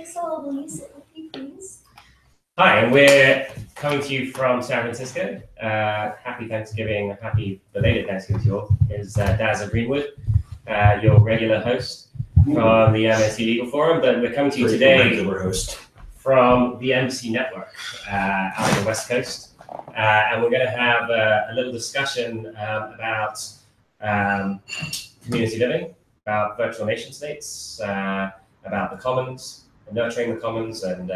So will you sit with me, please? Hi, and we're coming to you from San Francisco. Happy Thanksgiving, happy belated Thanksgiving to you all. Is Dazza Greenwood, your regular host from the MIT Legal Forum, but we're coming to you today from the Embassy Network out on the West Coast. And we're going to have a little discussion about community living, about virtual nation states, about the commons, nurturing the commons, and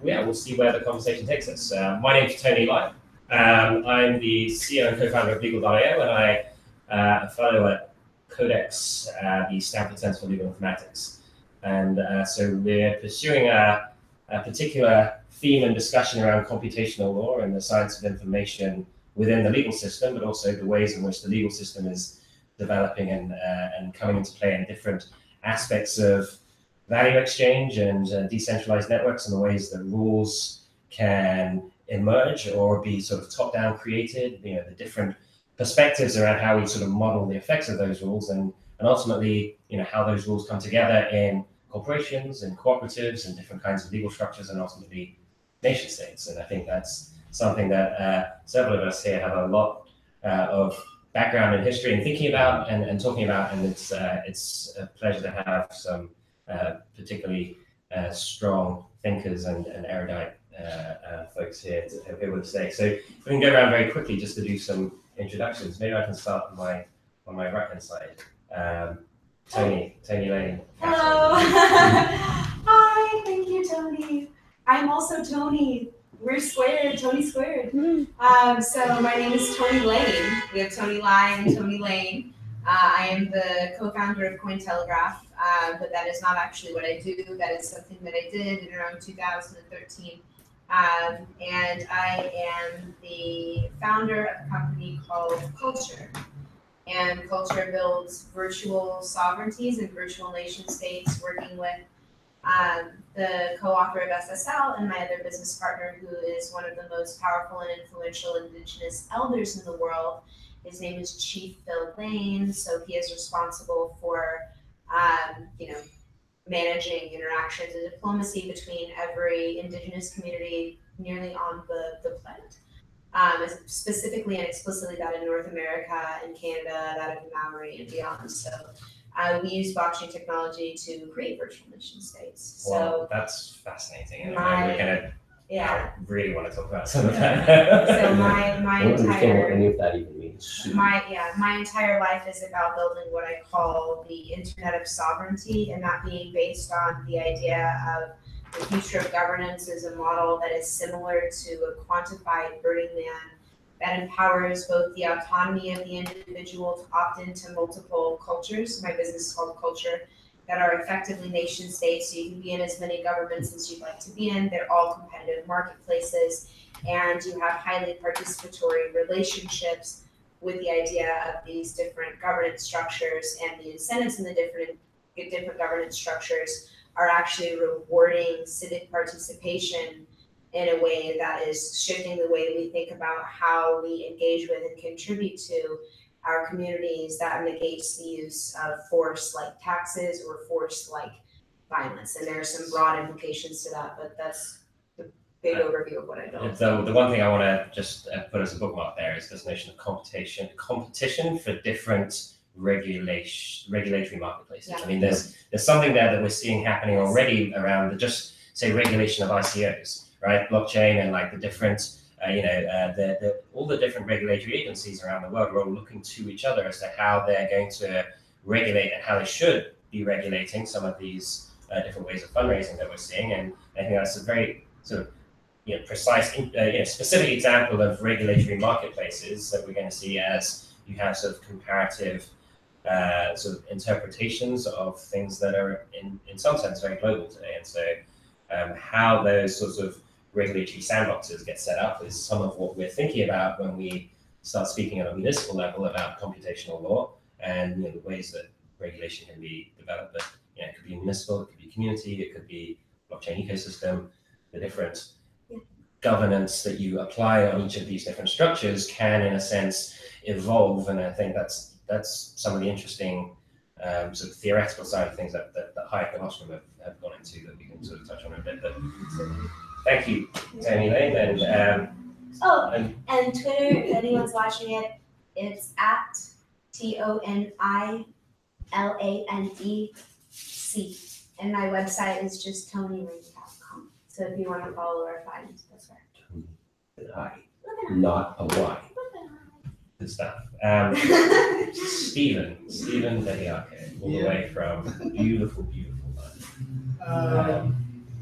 yeah, we'll see where the conversation takes us. My name is Tony Lai. I'm the CEO and co-founder of Legal.io, and I am a fellow at Codex, the Stanford Center for Legal Informatics. And so we're pursuing a particular theme and discussion around computational law and the science of information within the legal system, but also the ways in which the legal system is developing and coming into play in different aspects of value exchange and decentralized networks, and the ways that rules can emerge or be sort of top-down created, the different perspectives around how we sort of model the effects of those rules, and ultimately, how those rules come together in corporations and cooperatives and different kinds of legal structures, and ultimately nation states. And I think that's something that several of us here have a lot of background and history in thinking about and talking about, and it's a pleasure to have some particularly strong thinkers and erudite folks here with us today. So if we can go around very quickly just to do some introductions. Maybe I can start on my right hand side. Tony Lane. Hello. Hi, thank you, Tony. I'm also Tony. We're squared, Tony squared. So my name is Tony Lane. We have Tony Lai and Tony Lane. I am the co-founder of Cointelegraph, but that is not actually what I do. That is something that I did in around 2013. And I am the founder of a company called Culture. And Culture builds virtual sovereignties and virtual nation states, working with the co-author of SSL and my other business partner, who is one of the most powerful and influential indigenous elders in the world. His name is Chief Phil Lane, so he is responsible for, managing interactions and diplomacy between every indigenous community nearly on the planet. Specifically and explicitly that in North America and Canada, that of Maori and beyond. So we use blockchain technology to create virtual nation states. Well, that's fascinating. And My- we're gonna Yeah. really want to talk about some of that. So my I don't understand what entire any of that even means. my entire life is about building what I call the internet of sovereignty, and that being based on the idea of the future of governance is a model that is similar to a quantified Burning Man that empowers both the autonomy of the individual to opt into multiple cultures. My business is called Culture, that are effectively nation states. So you can be in as many governments as you'd like to be in. They're all competitive marketplaces, and you have highly participatory relationships with the idea of these different governance structures, and the incentives in the different governance structures are actually rewarding civic participation in a way that is shifting the way we think about how we engage with and contribute to our communities. That negates the use of force like taxes or force like violence. And there are some broad implications to that, but that's the big overview of what I built. The one thing I want to just put as a bookmark there is this notion of competition for different regulatory marketplaces. Yeah. I mean, there's something there that we're seeing happening already around just say regulation of ICOs, right? Blockchain and like the different, all the different regulatory agencies around the world are all looking to each other as to how they're going to regulate and how they should be regulating some of these different ways of fundraising that we're seeing. And I think that's a very sort of precise, specific example of regulatory marketplaces that we're going to see as you have sort of comparative sort of interpretations of things that are in some sense very global today. And so how those sorts of regulatory sandboxes get set up is some of what we're thinking about when we start speaking at a municipal level about computational law and the ways that regulation can be developed. But it could be municipal, it could be community, it could be blockchain ecosystem. The different governance that you apply on each of these different structures can, in a sense, evolve. And I think that's some of the interesting sort of theoretical side of things that Hayek and Ostrom have gone into that we can sort of touch on a bit. But thank you, Tony Lane, and and Twitter, if anyone's watching it, it's at TONILANDC, and my website is just tonylane.com. So if you want to follow or find, that's right. Not a Y. Good stuff. Stephen Bediako, all the way from beautiful London.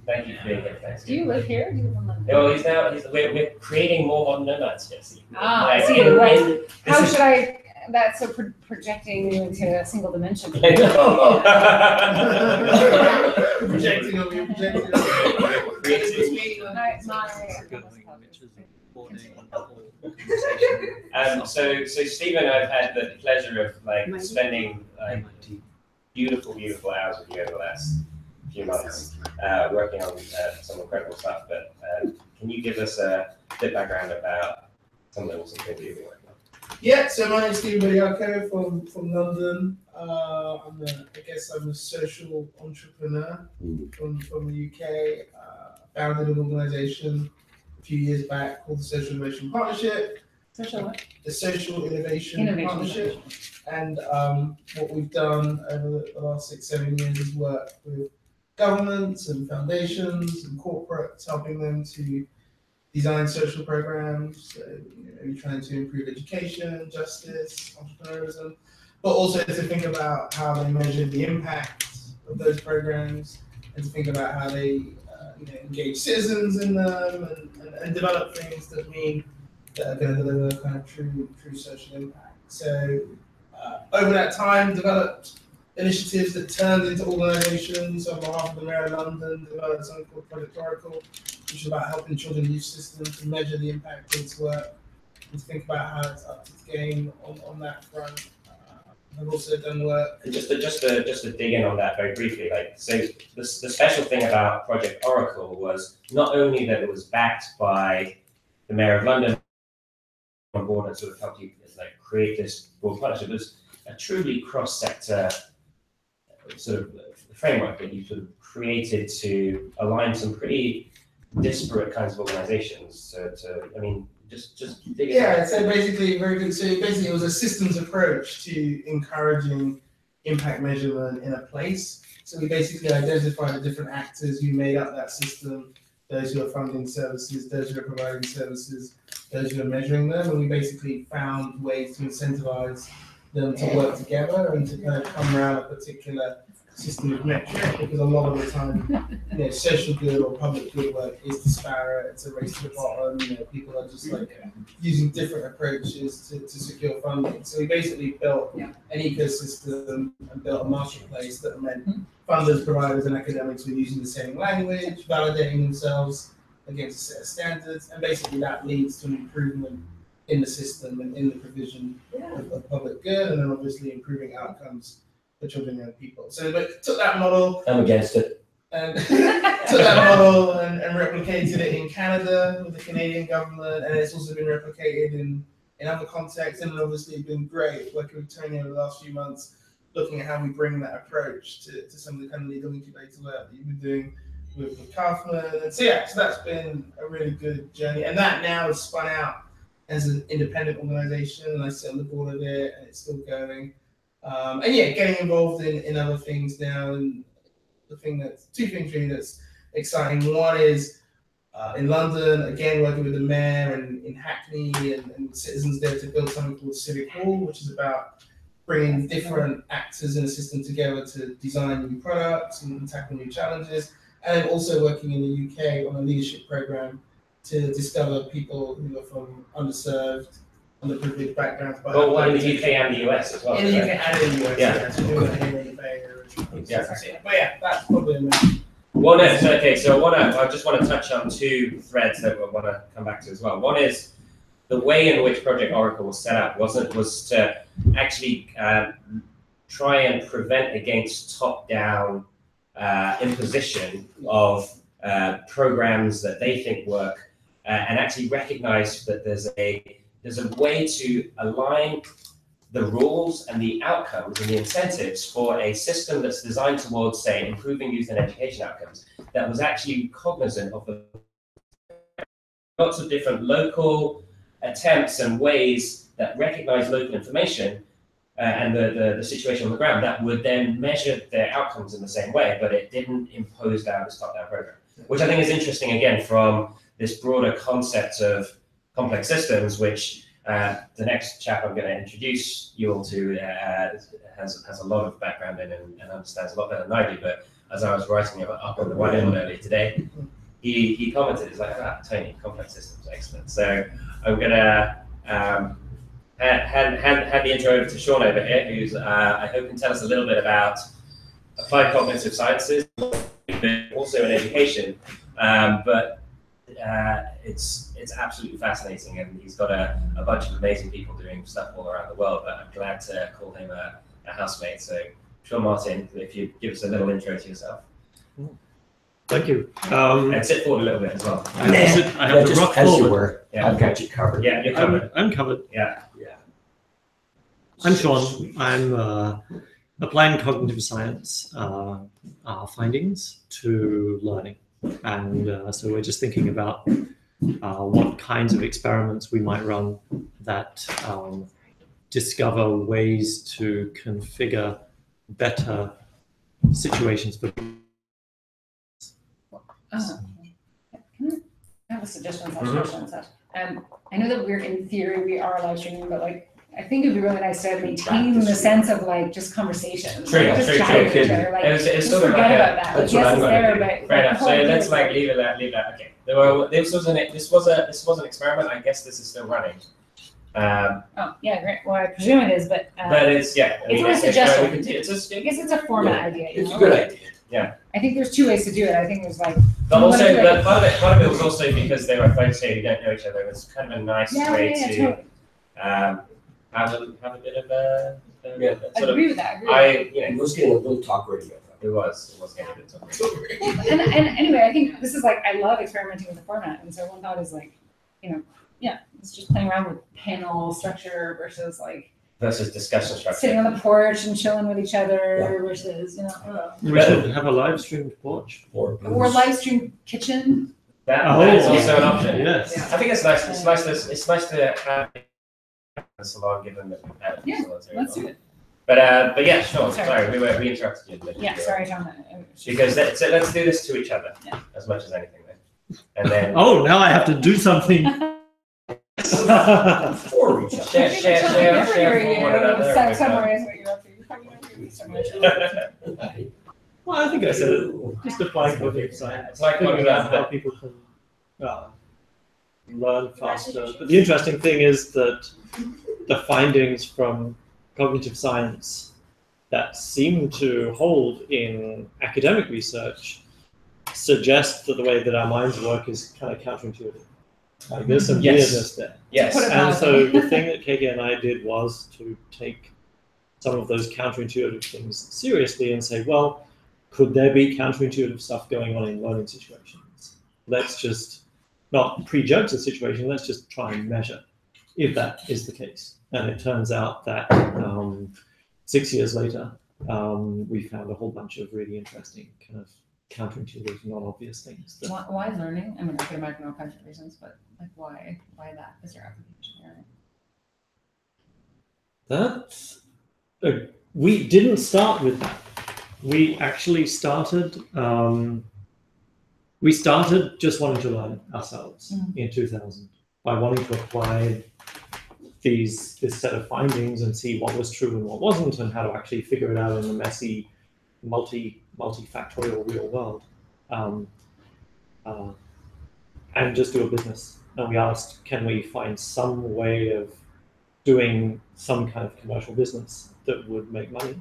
Thank you for being here. Thanks. Do you live here? Do you live in London? No, we're creating more modern nomads, Jesse. I see. Right. How should I? That's so projecting you into a single dimension. Projecting over your projecting. So Stephen, I've had the pleasure of spending beautiful hours with you over the last few months, working on some incredible stuff. But can you give us a bit of background about some of the awesome things you've been working on? Yeah, so my name is Stephen Bediako from London. I'm a social entrepreneur from the UK. Founded an organisation a few years back called the Social Innovation Partnership. Social what? The Social Innovation Partnership. And what we've done over the last 6-7 years is work with governments and foundations and corporates, helping them to design social programs, maybe trying to improve education, justice, entrepreneurism, but also to think about how they measure the impact of those programs and to think about how they engage citizens in them and develop things that are going to deliver kind of true social impact. So over that time, developed initiatives that turned into organizations. On behalf of the Mayor of London, developed something called Project Oracle, which is about helping children and youth systems to measure the impact of its work and to think about how it's up to its game on that front. I've also done work. And just to dig in on that very briefly, so the special thing about Project Oracle was not only that it was backed by the Mayor of London on board and sort of helped you create this broad partnership, it was a truly cross-sector sort of framework that you sort of created to align some pretty disparate kinds of organizations. Just dig in. Yeah, so basically, very good. So basically, it was a systems approach to encouraging impact measurement in a place. So we basically identified the different actors who made up that system, those who are funding services, those who are providing services, those who are measuring them, and we basically found ways to incentivize them to work together and to kind of come around a particular system of metric, because a lot of the time, social good or public good work is disparate. It's a race to the bottom. People are just using different approaches to secure funding. So we basically built an ecosystem and built a marketplace that meant funders, providers, and academics were using the same language, validating themselves against a set of standards, and basically that leads to an improvement in the system and in the provision of public good, and then obviously improving outcomes for children and young people. So took that model. I'm against it. And took that model and replicated it in Canada with the Canadian government, and it's also been replicated in other contexts, and obviously it's been great working with Tony over the last few months, looking at how we bring that approach to some of the kind of legal incubator work that you've been doing with Kaufman. And so that's been a really good journey, and that now is spun out as an independent organization, and I sit on the board of it, and it's still going. Getting involved in other things now, and two things really that's exciting. One is in London, again, working with the mayor and in Hackney and citizens there to build something called Civic Hall, which is about bringing different actors in the system together to design new products and tackle new challenges. And then also working in the UK on a leadership program to discover people who are from underserved, underprivileged backgrounds. In the UK and the US as well. In the UK and in the US, So doing that here in the Bay Area. But that's probably a main. I just want to touch on two threads that we want to come back to as well. One is the way in which Project Oracle was set up was to actually try and prevent against top-down imposition of programs that they think work, and actually recognize that there's a way to align the rules and the outcomes and the incentives for a system that's designed towards, say, improving youth and education outcomes, that was actually cognizant of the lots of different local attempts and ways that recognize local information and the situation on the ground that would then measure their outcomes in the same way, but it didn't impose down this top-down program, which I think is interesting, again, from this broader concept of complex systems, which the next chap I'm going to introduce you all to has a lot of background in and understands a lot better than I do. But as I was writing up on the whiteboard earlier today, he commented, he's like, Tony, complex systems, excellent. So I'm going to hand the intro over to Sean over here, who's I hope can tell us a little bit about applied cognitive sciences, also in education, but it's absolutely fascinating, and he's got a bunch of amazing people doing stuff all around the world, but I'm glad to call him a housemate. So Sean Martin, if you give us a little intro to yourself. Thank you. And sit forward a little bit as well. I have to rock as you forward. were. Yeah. I've got you covered. Yeah, you're covered. I'm covered. Yeah. I'm Sean. I'm applying cognitive science findings to learning. And so we're just thinking about what kinds of experiments we might run that discover ways to configure better situations for people. Can I have a suggestion? I know that in theory, we are live streaming, but like, I think it'd be really nice to maintain the sense of like just conversation. True, like, just true, chatting true. to each other. Like, It's just sort of forget like about that. Like, that's yes, what it's I'm there, gonna but Fair enough. the So whole let's thing like is leave it. Okay. This was an experiment. I guess this is still running. Oh yeah, great. Well, I presume it is, but It's yeah. it's a suggestion. I I guess it's a format idea. You It's know? a good idea. Yeah. I think there's two ways to do it. I think there's like. But you also, wanna do like part of it was also because they were folks here who don't know each other. It was kind of a nice way to totally. have a bit of a Yeah. I sort of. agree with that. It was getting a little talk radio. It was getting a bit tough. And anyway, I think this is like, I love experimenting with the format. And so one thought is like, it's just playing around with panel structure versus like Versus discussion structure. sitting on the porch and chilling with each other versus, We should have a live streamed porch. or live stream kitchen. That is also an option. Yes. I think it's nice. It's nice to have a salon given that we've had Yeah, salons here. Let's do it. But yeah, sure. Sorry. Sorry, we interrupted you. But Yeah, sorry, John. Because let's do this to each other as much as anything, then. And then Oh, now I have to do something. For each other. share for one another. Summarize what you're up to. You're probably going to summarize. Well, I think I said it. Just applying cognitive science. Applying cognitive Figuring out science. how people can learn faster. But the interesting thing is that the findings from cognitive science that seem to hold in academic research suggest that the way that our minds work is kind of counterintuitive. Like there's some weirdness there. Yes. And so the thing that KK and I did was to take some of those counterintuitive things seriously and say, well, could there be counterintuitive stuff going on in learning situations? Let's just not prejudge the situation, let's just try and measure if that is the case. And it turns out that 6 years later, we found a whole bunch of really interesting kind of counterintuitive, non-obvious things. Why learning? I mean, I could imagine all kinds of reasons, but like why that is your application area? We didn't start with that. We actually started. We started just wanting to learn ourselves in 2000 by wanting to apply this set of findings and see what was true and what wasn't, and how to actually figure it out in the messy, multifactorial real world, and just do a business. And we asked, can we find some way of doing some kind of commercial business that would make money?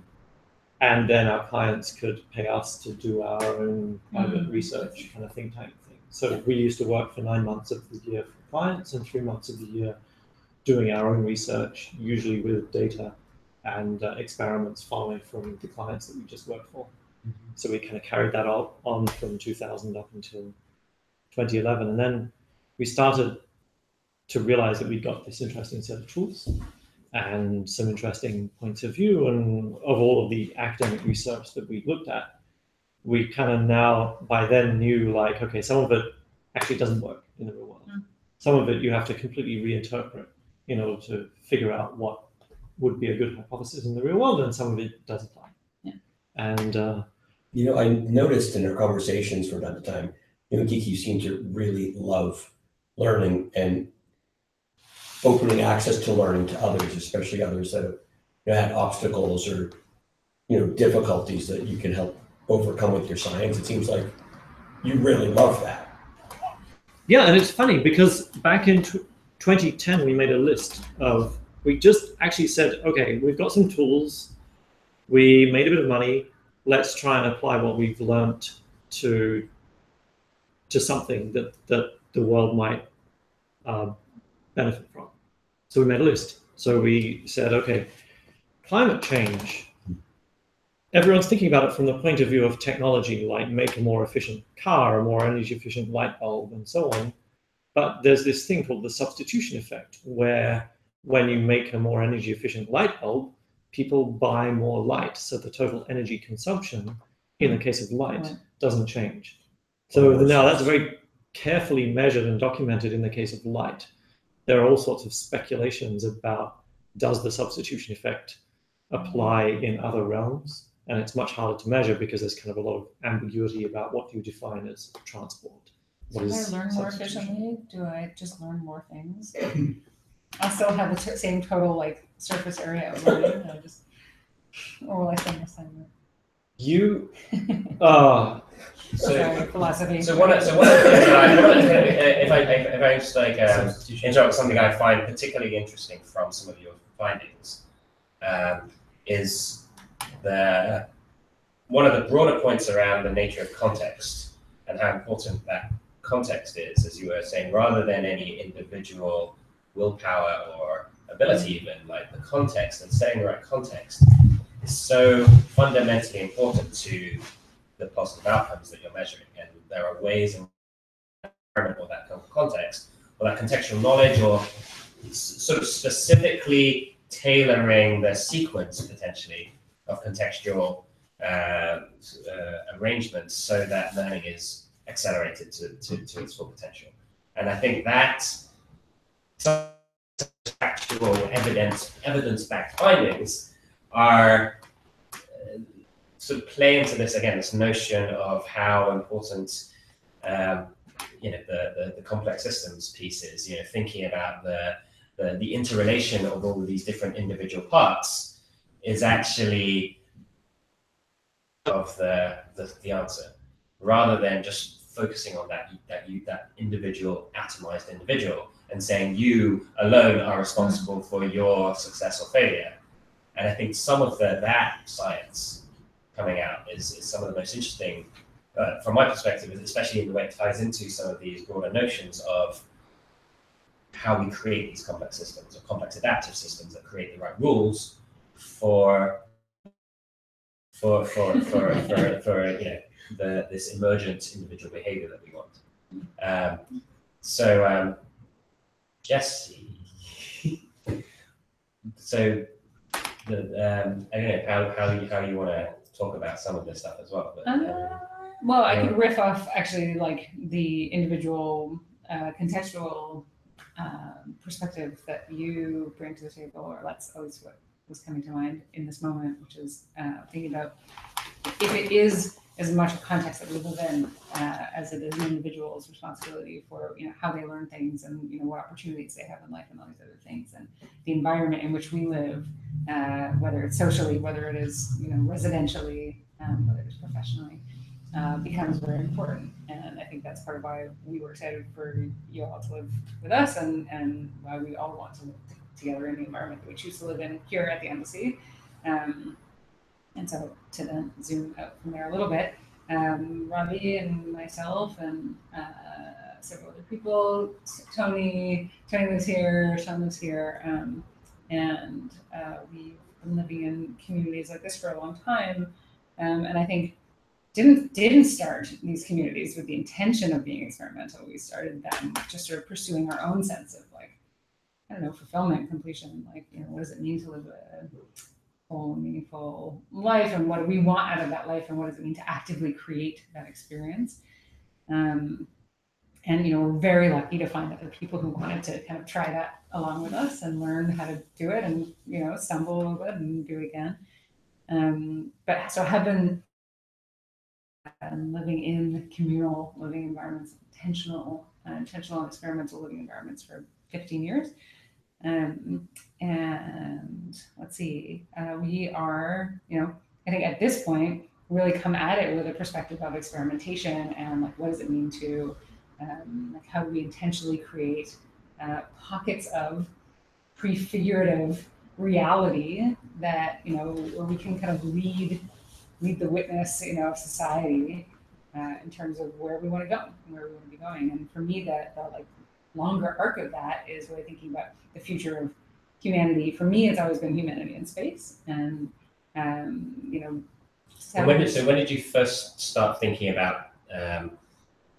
And then our clients could pay us to do our own private research kind of think tank thing. So we used to work for 9 months of the year for clients and 3 months of the year doing our own research, usually with data and experiments following from the clients that we just worked for. So we kind of carried that on from 2000 up until 2011. And then we started to realize that we got this interesting set of tools. and some interesting points of view, and of all of the academic research that we looked at, we kind of now by then knew like, okay, some of it actually doesn't work in the real world. Some of it you have to completely reinterpret in order to figure out what would be a good hypothesis in the real world, and some of it does apply. Yeah. And I noticed in our conversations from time to time, Kiki seemed to really love learning and opening access to learning to others, especially others that have had obstacles or difficulties that you can help overcome with your science. It seems like you really love that. yeah, and it's funny because back in 2010 we made a list of, we just actually said, okay, we've got some tools, we made a bit of money, let's try and apply what we've learned to something that the world might benefit from. So we made a list. So we said, okay, climate change. Everyone's thinking about it from the point of view of technology, like make a more efficient car, a more energy efficient light bulb, and so on. But there's this thing called the substitution effect, where when you make a more energy efficient light bulb, people buy more light. So the total energy consumption in the case of light doesn't change. So now that's very carefully measured and documented in the case of light. There are all sorts of speculations about, does the substitution effect apply in other realms? And it's much harder to measure because there's kind of a lot of ambiguity about what you define as transport. So do I learn more efficiently? Do I just learn more things? I'll still have the same total like surface area of learning. Or will I spend this time? You Sorry, philosophy. So one of the things that if I just like interrupt something I find particularly interesting from some of your findings, is one of the broader points around the nature of context and how important that context is, as you were saying, rather than any individual willpower or ability, even like the context and setting the right context is so fundamentally important to the positive outcomes that you're measuring. And there are ways in or that context or that contextual knowledge, or sort of specifically tailoring the sequence potentially of contextual arrangements so that learning is accelerated to its full potential. And I think that actual evidence-backed findings are sort of play into this again, this notion of how important the complex systems piece is. Thinking about the interrelation of all of these different individual parts is actually of the answer, rather than just focusing on that individual atomized individual and saying you alone are responsible for your success or failure. And I think some of that science coming out is some of the most interesting from my perspective, especially in the way it ties into some of these broader notions of how we create these complex systems or complex adaptive systems that create the right rules for this emergent individual behavior that we want. Yes. So I don't know how you want to talk about some of this stuff as well. But, well, I could riff off actually like the individual contextual perspective that you bring to the table, or that's always what was coming to mind in this moment, which is thinking about if it is as much a context that we live in as it is an individual's responsibility for how they learn things and what opportunities they have in life and all these other things, and the environment in which we live, whether it's socially, whether it is residentially, whether it's professionally, becomes very important. And I think that's part of why we were excited for you all to live with us, and why we all want to live together in the environment that we choose to live in here at the embassy. And so to then zoom out from there a little bit, Ravi and myself and several other people, Tony lives here, Sean lives here, and we've been living in communities like this for a long time, and I think didn't start these communities with the intention of being experimental. We started them just sort of pursuing our own sense of like, I don't know, fulfillment, completion, like, what does it mean to live a whole, meaningful life, and what do we want out of that life, and what does it mean to actively create that experience? And we're very lucky to find other people who wanted to kind of try that along with us and learn how to do it, and stumble a little bit and do it again. But so I have been living in communal living environments, intentional experimental living environments for 15 years. And let's see, we are, I think at this point, really come at it with a perspective of experimentation and like, what does it mean to, like, how do we intentionally create pockets of prefigurative reality that, where we can kind of lead the witness, of society in terms of where we want to go and where we want to be going. And for me, the like longer arc of that is really thinking about the future of humanity. For me, it's always been humanity in space. And so when did you first start thinking about? I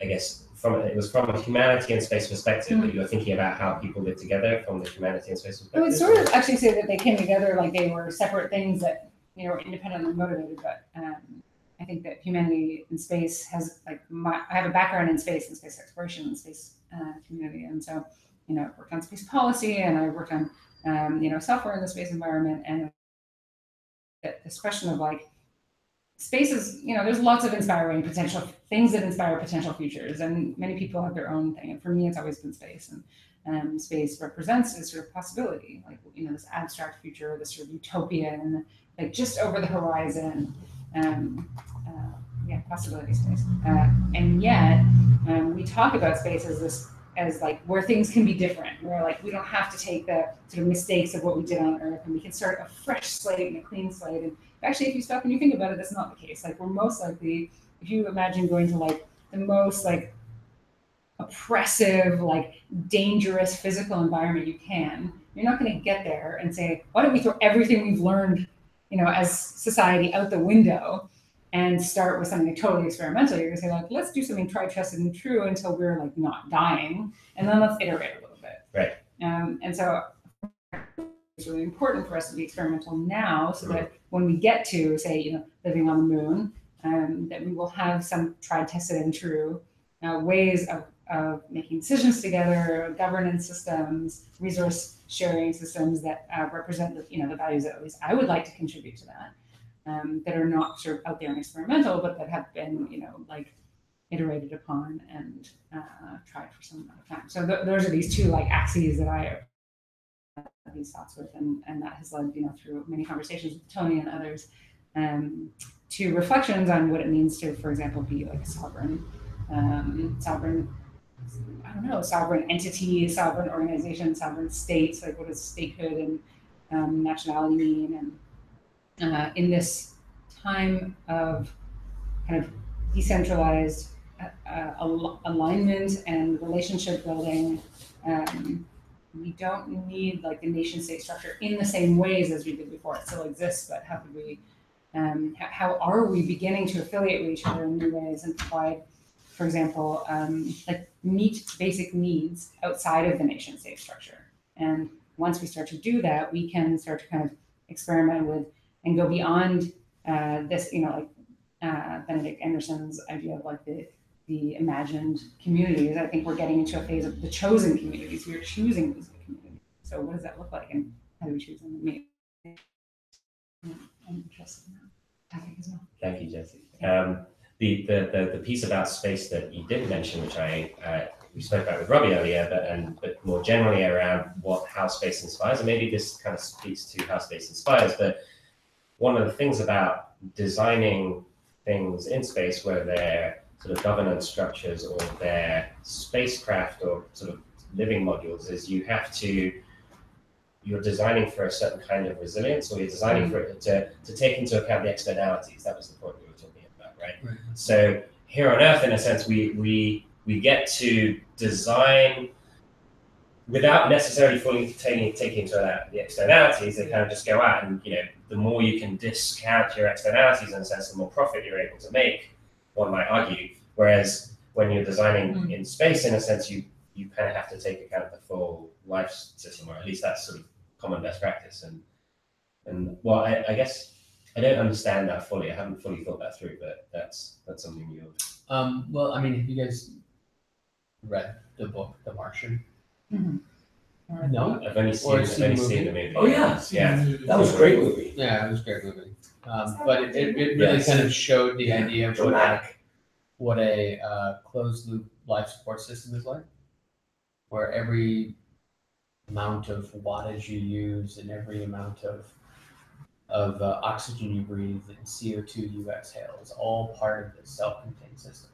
guess it was from a humanity and space perspective that you were thinking about how people live together from the humanity and space perspective. I would sort of actually say that they came together like they were separate things that were independently motivated. But I think that humanity in space has I have a background in space and space exploration and space community, and so I've worked on space policy and I've worked on software in the space environment, and this question of like space is, there's lots of inspiring potential things that inspire potential futures, and many people have their own thing. And for me, it's always been space, and space represents this sort of possibility, like this abstract future, this sort of utopian, like just over the horizon, possibility space. And yet, we talk about space as like where things can be different, where like we don't have to take the sort of mistakes of what we did on Earth, and we can start a fresh slate and a clean slate. And actually, if you stop and you think about it, that's not the case. Like we're most likely, if you imagine going to like the most like oppressive, like dangerous physical environment you can, you're not going to get there and say, why don't we throw everything we've learned, as society out the window and start with something totally experimental. You're going to say, like, let's do something tried, tested, and true until we're like not dying, and then let's iterate a little bit. Right. And so it's really important for us to be experimental now, so that when we get to, say, living on the moon, that we will have some tried, tested, and true ways of making decisions together, governance systems, resource sharing systems that represent the values that at least I would like to contribute to that. That are not sort of out there and experimental, but that have been, like iterated upon and tried for some amount of time. So those are these two like axes that I have these thoughts with, and that has led, through many conversations with Tony and others, to reflections on what it means to, for example, be like a sovereign entity, sovereign organization, sovereign state. Like, what does statehood and nationality mean? And in this time of kind of decentralized alignment and relationship building, we don't need like the nation state structure in the same ways as we did before. It still exists, but how could we, how are we beginning to affiliate with each other in new ways and provide, for example, like meet basic needs outside of the nation state structure? And once we start to do that, we can start to kind of experiment with and go beyond this, like Benedict Anderson's idea of like the imagined communities. I think we're getting into a phase of the chosen communities. We are choosing these communities. So what does that look like, and how do we choose them? I'm interested in that topic as well. Thank you, Jessie. The piece about space that you didn't mention, which we spoke about with Robbie earlier, but more generally around how space inspires, and maybe this kind of speaks to how space inspires. But one of the things about designing things in space, where they're sort of governance structures or their spacecraft or sort of living modules, is you're designing for a certain kind of resilience, or you're designing for it to take into account the externalities. That was the point we were talking about, right? So here on Earth, in a sense, we get to design without necessarily fully taking into account the externalities. They kind of just go out, and the more you can discount your externalities, in a sense, the more profit you're able to make, one might argue. Whereas when you're designing in space, in a sense, you kind of have to take account of the full life system, or at least that's sort of common best practice. And well, I guess I don't understand that fully. I haven't fully thought that through, but that's something you would. Well, I mean, have you guys read the book The Martian? No, I've only seen the movie. Oh yeah, Yeah. That was a great movie. yeah, it was a great movie. But it really kind of showed the idea of what a closed loop life support system is like, where every amount of wattage you use and every amount of oxygen you breathe and CO2 you exhale is all part of this self-contained system,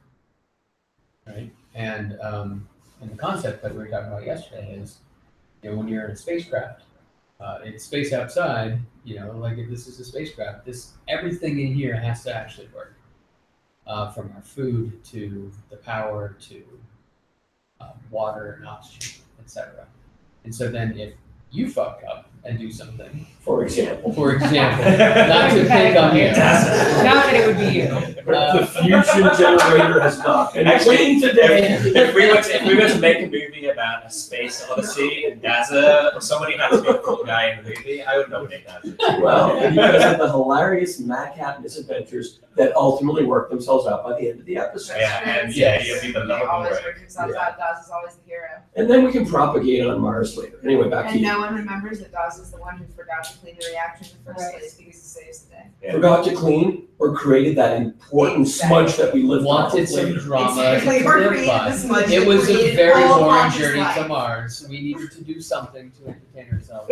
right? And the concept that we were talking about yesterday is, when you're in a spacecraft, it's space outside, like if this is a spacecraft, everything in here has to actually work, from our food to the power to water and oxygen, etc. And so then if you fuck up and do something, For example, not to pick on you, Not that it would be you. the fusion generator has not been cleaned today. If we were to make a movie about a space odyssey in Gaza, or somebody had to be a cool guy in the movie, I would nominate that. Well, because of the hilarious madcap misadventures that ultimately work themselves out by the end of the episode. Yeah, and you'll be the They lovable always rogue. work themselves out. Dawes is always the hero. And then we can propagate on Mars later. Anyway, back to And you. no one remembers that Dawes is the one who forgot to clean the reactor in the first Right. place because he saves the day. Yeah. Forgot to clean or created that important smudge that we lived off wanted of some later. drama Exactly, to we're live creating by. this much. It was a created very all boring Pontius journey life. to Mars. We needed to do something to entertain ourselves.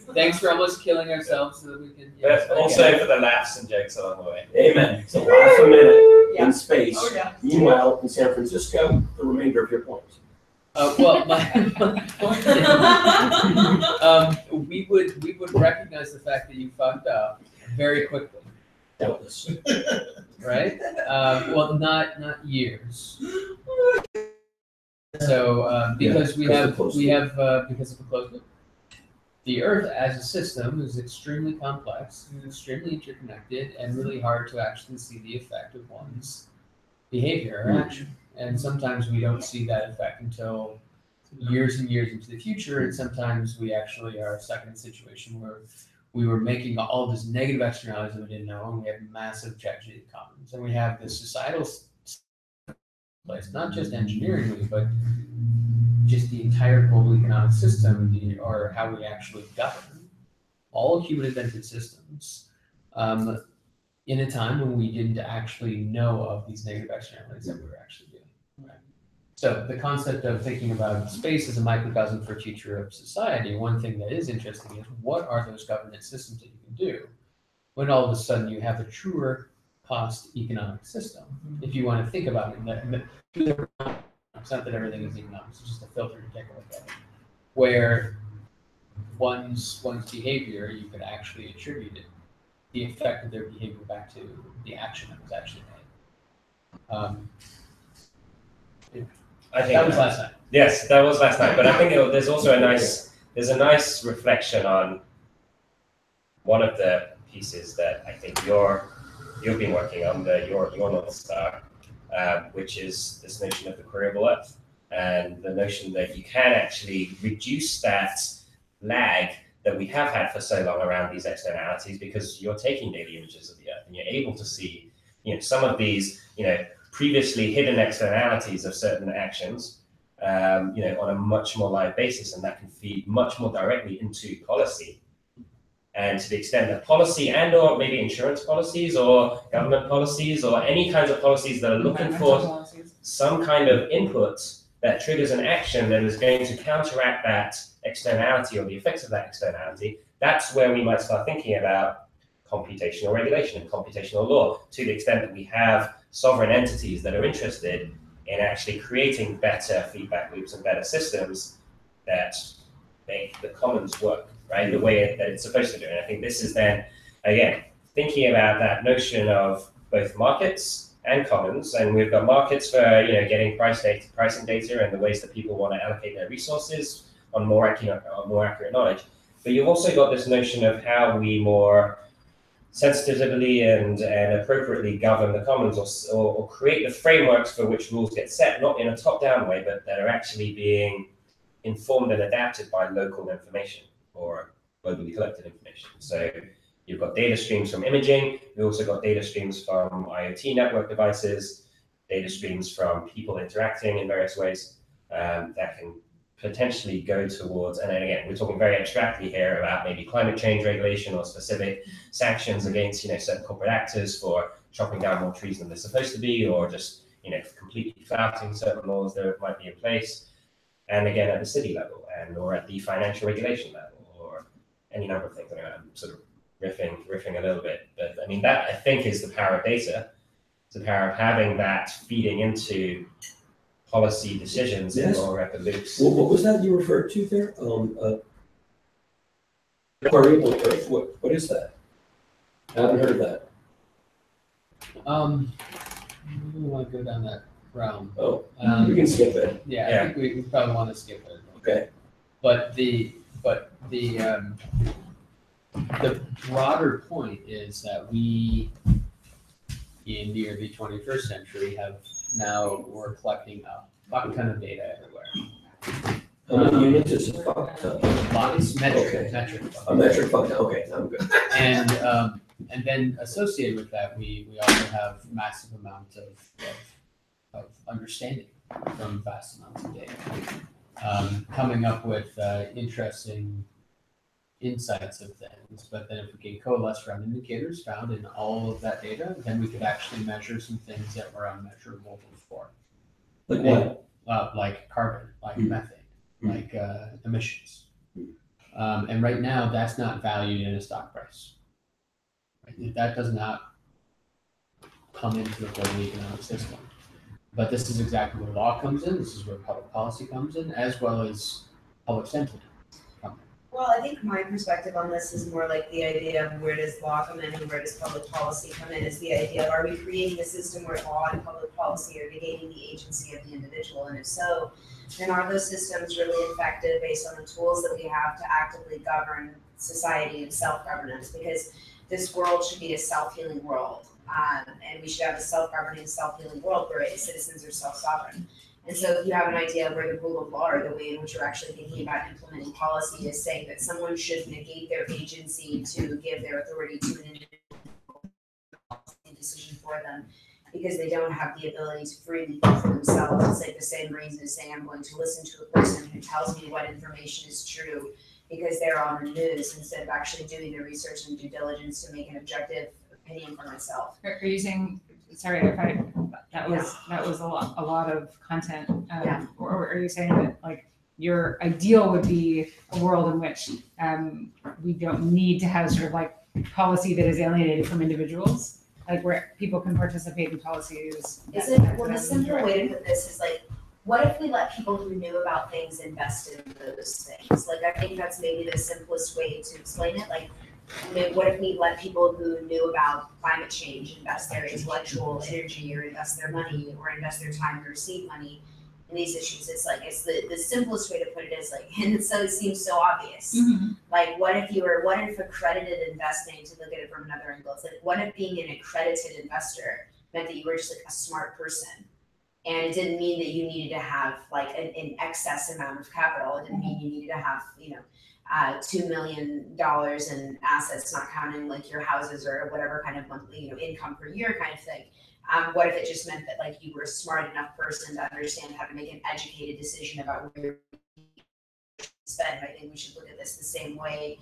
So thanks for almost killing ourselves so that we can. But also for the laughs and jokes along the way. Amen. So laugh a minute Yeah. in space. Oh, yeah. Meanwhile, in San Francisco, the remainder of your points. Well, we would recognize the fact that you fucked up very quickly, Doubtless. right? Well, not years. So because we have because of the closed loop, the Earth as a system is extremely complex, extremely interconnected, and really hard to actually see the effect of one's behavior or action. And sometimes we don't see that effect until years and years into the future, and sometimes we actually are stuck in a situation where we were making all this negative externalities that we didn't know, and we have massive tragedy commons, and we have this societal place, not just engineeringly, but just the entire global economic system, or how we actually govern all human invented systems, in a time when we didn't actually know of these negative externalities that we were actually doing. Right? So the concept of thinking about space as a microcosm for future of society, one thing that is interesting is what are those governance systems that you can do when all of a sudden you have a truer cost economic system. If you want to think about it, it's not that everything is economics, it's just a filter to take a look at it, where one's behavior, you could actually attribute it, the effect of their behavior, back to the action that was actually made. I think That was last night. Yes, that was last night. But I think there's also a nice reflection on one of the pieces that I think you've been working on, your North Star, which is this notion of the queryable Earth, and the notion that you can actually reduce that lag that we have had for so long around these externalities, because you're taking daily images of the Earth and you're able to see, some of these, previously hidden externalities of certain actions, on a much more live basis, and that can feed much more directly into policy. And to the extent that policy or maybe insurance policies or government policies or any kinds of policies that are looking for some kind of input that triggers an action that is going to counteract that externality or the effects of that externality, that's where we might start thinking about computational regulation and computational law, to the extent that we have sovereign entities that are interested in actually creating better feedback loops and better systems that make the commons work, right, the way that it's supposed to do. And I think this is then, again, thinking about that notion of both markets and commons. And we've got markets for getting pricing data and the ways that people want to allocate their resources on more accurate knowledge. But you've also got this notion of how we more sensitively and appropriately govern the commons, or create the frameworks for which rules get set, not in a top-down way, but that are actually being informed and adapted by local information or globally collected information. So you've got data streams from imaging. We've also got data streams from IoT network devices, data streams from people interacting in various ways that can potentially go towards, and then again, we're talking very abstractly here about maybe climate change regulation or specific sanctions against certain corporate actors for chopping down more trees than they're supposed to be, or just completely flouting certain laws that might be in place. And again, at the city level, or at the financial regulation level, or any number of things. I mean, I'm sort of riffing a little bit, but I mean that I think is the power of data. It's the power of having that feeding into policy decisions in more rapid loops. Well, what was that you referred to there? Variable Earth. What is that? I haven't heard of that. We want to go down that round. Oh, we can skip it. Yeah, I think we probably want to skip it. Okay. But the broader point is that we, in the early 21st century, we're collecting a fuck ton of data everywhere. How many units is a fuck ton? Lots, metric. A metric fuck ton. Okay, I'm good. And then associated with that, we also have massive amounts of understanding from vast amounts of data, coming up with interesting insights of things. But then if we can coalesce around indicators found in all of that data, then we could actually measure some things that were unmeasurable before. Like what? Like carbon, like methane, like emissions. And right now, that's not valued in a stock price. Right? That does not come into the global economic system. But this is exactly where law comes in. This is where public policy comes in, as well as public sentiment. Well, I think my perspective on this is more like the idea of where does law come in and where does public policy come in, is the idea of, are we creating a system where law and public policy are negating the agency of the individual? And if so, then are those systems really effective based on the tools that we have to actively govern society and self-governance? Because this world should be a self-healing world. And we should have a self-governing, self-healing world where citizens are self-sovereign. And so if you have an idea of where the rule of law, or the way in which you're actually thinking about implementing policy, is saying that someone should negate their agency to give their authority to an individual decision for them, because they don't have the ability to freely think for themselves. It's like the same reason as saying I'm going to listen to a person who tells me what information is true because they're on the news, instead of actually doing the research and due diligence to make an objective opinion for myself. Are you saying, sorry if that was a lot of content, or are you saying that like your ideal would be a world in which we don't need to have sort of like policy that is alienated from individuals, like where people can participate in policies? Well, the simple way to put this is like, what if we let people who knew about things invest in those things? Like, I think that's maybe the simplest way to explain it. Like, what if we let people who knew about climate change invest their intellectual energy, or invest their money, or invest their time to receive money in these issues? It's like, it's the simplest way to put it is like, and so it seems so obvious. Mm-hmm. Like, what if accredited investing, to look at it from another angle, it's like, what if being an accredited investor meant that you were just like a smart person? And it didn't mean that you needed to have like an excess amount of capital. It didn't mean you needed to have, $2 million in assets, not counting like your houses or whatever kind of monthly, income per year kind of thing. What if it just meant that like you were a smart enough person to understand how to make an educated decision about where you spend? I think we should look at this the same way,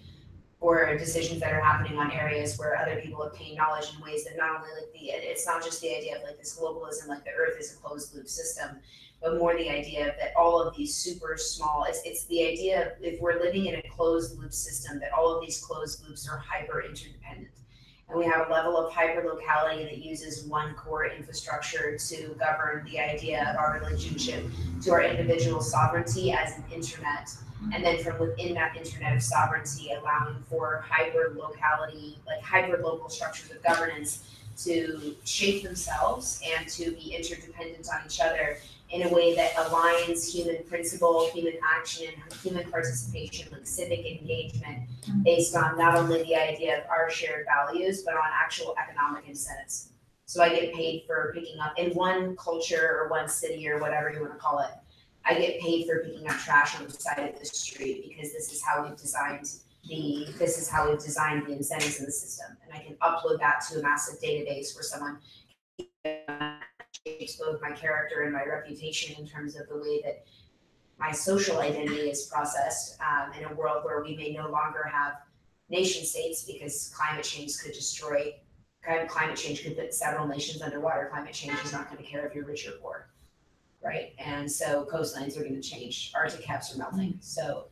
or decisions that are happening on areas where other people obtain knowledge in ways that not only like it's not just the idea of like this globalism, like the earth is a closed loop system, but more the idea that all of these super small, it's the idea of, if we're living in a closed loop system, that all of these closed loops are hyper interdependent. And we have a level of hyper locality that uses one core infrastructure to govern the idea of our relationship to our individual sovereignty as an internet. And then from within that internet of sovereignty, allowing for hyper locality, like hyper local structures of governance to shape themselves and to be interdependent on each other in a way that aligns human principle, human action, and human participation, like civic engagement, based on not only the idea of our shared values, but on actual economic incentives. So I get paid for picking up in one culture or one city or whatever you want to call it. I get paid for picking up trash on the side of the street because this is how we've designed the incentives in the system. And I can upload that to a massive database where someone can expose my character and my reputation in terms of the way that my social identity is processed in a world where we may no longer have nation states because climate change could put several nations underwater. Climate change is not going to care if you're rich or poor, right? And so coastlines are going to change. Arctic caps are melting. So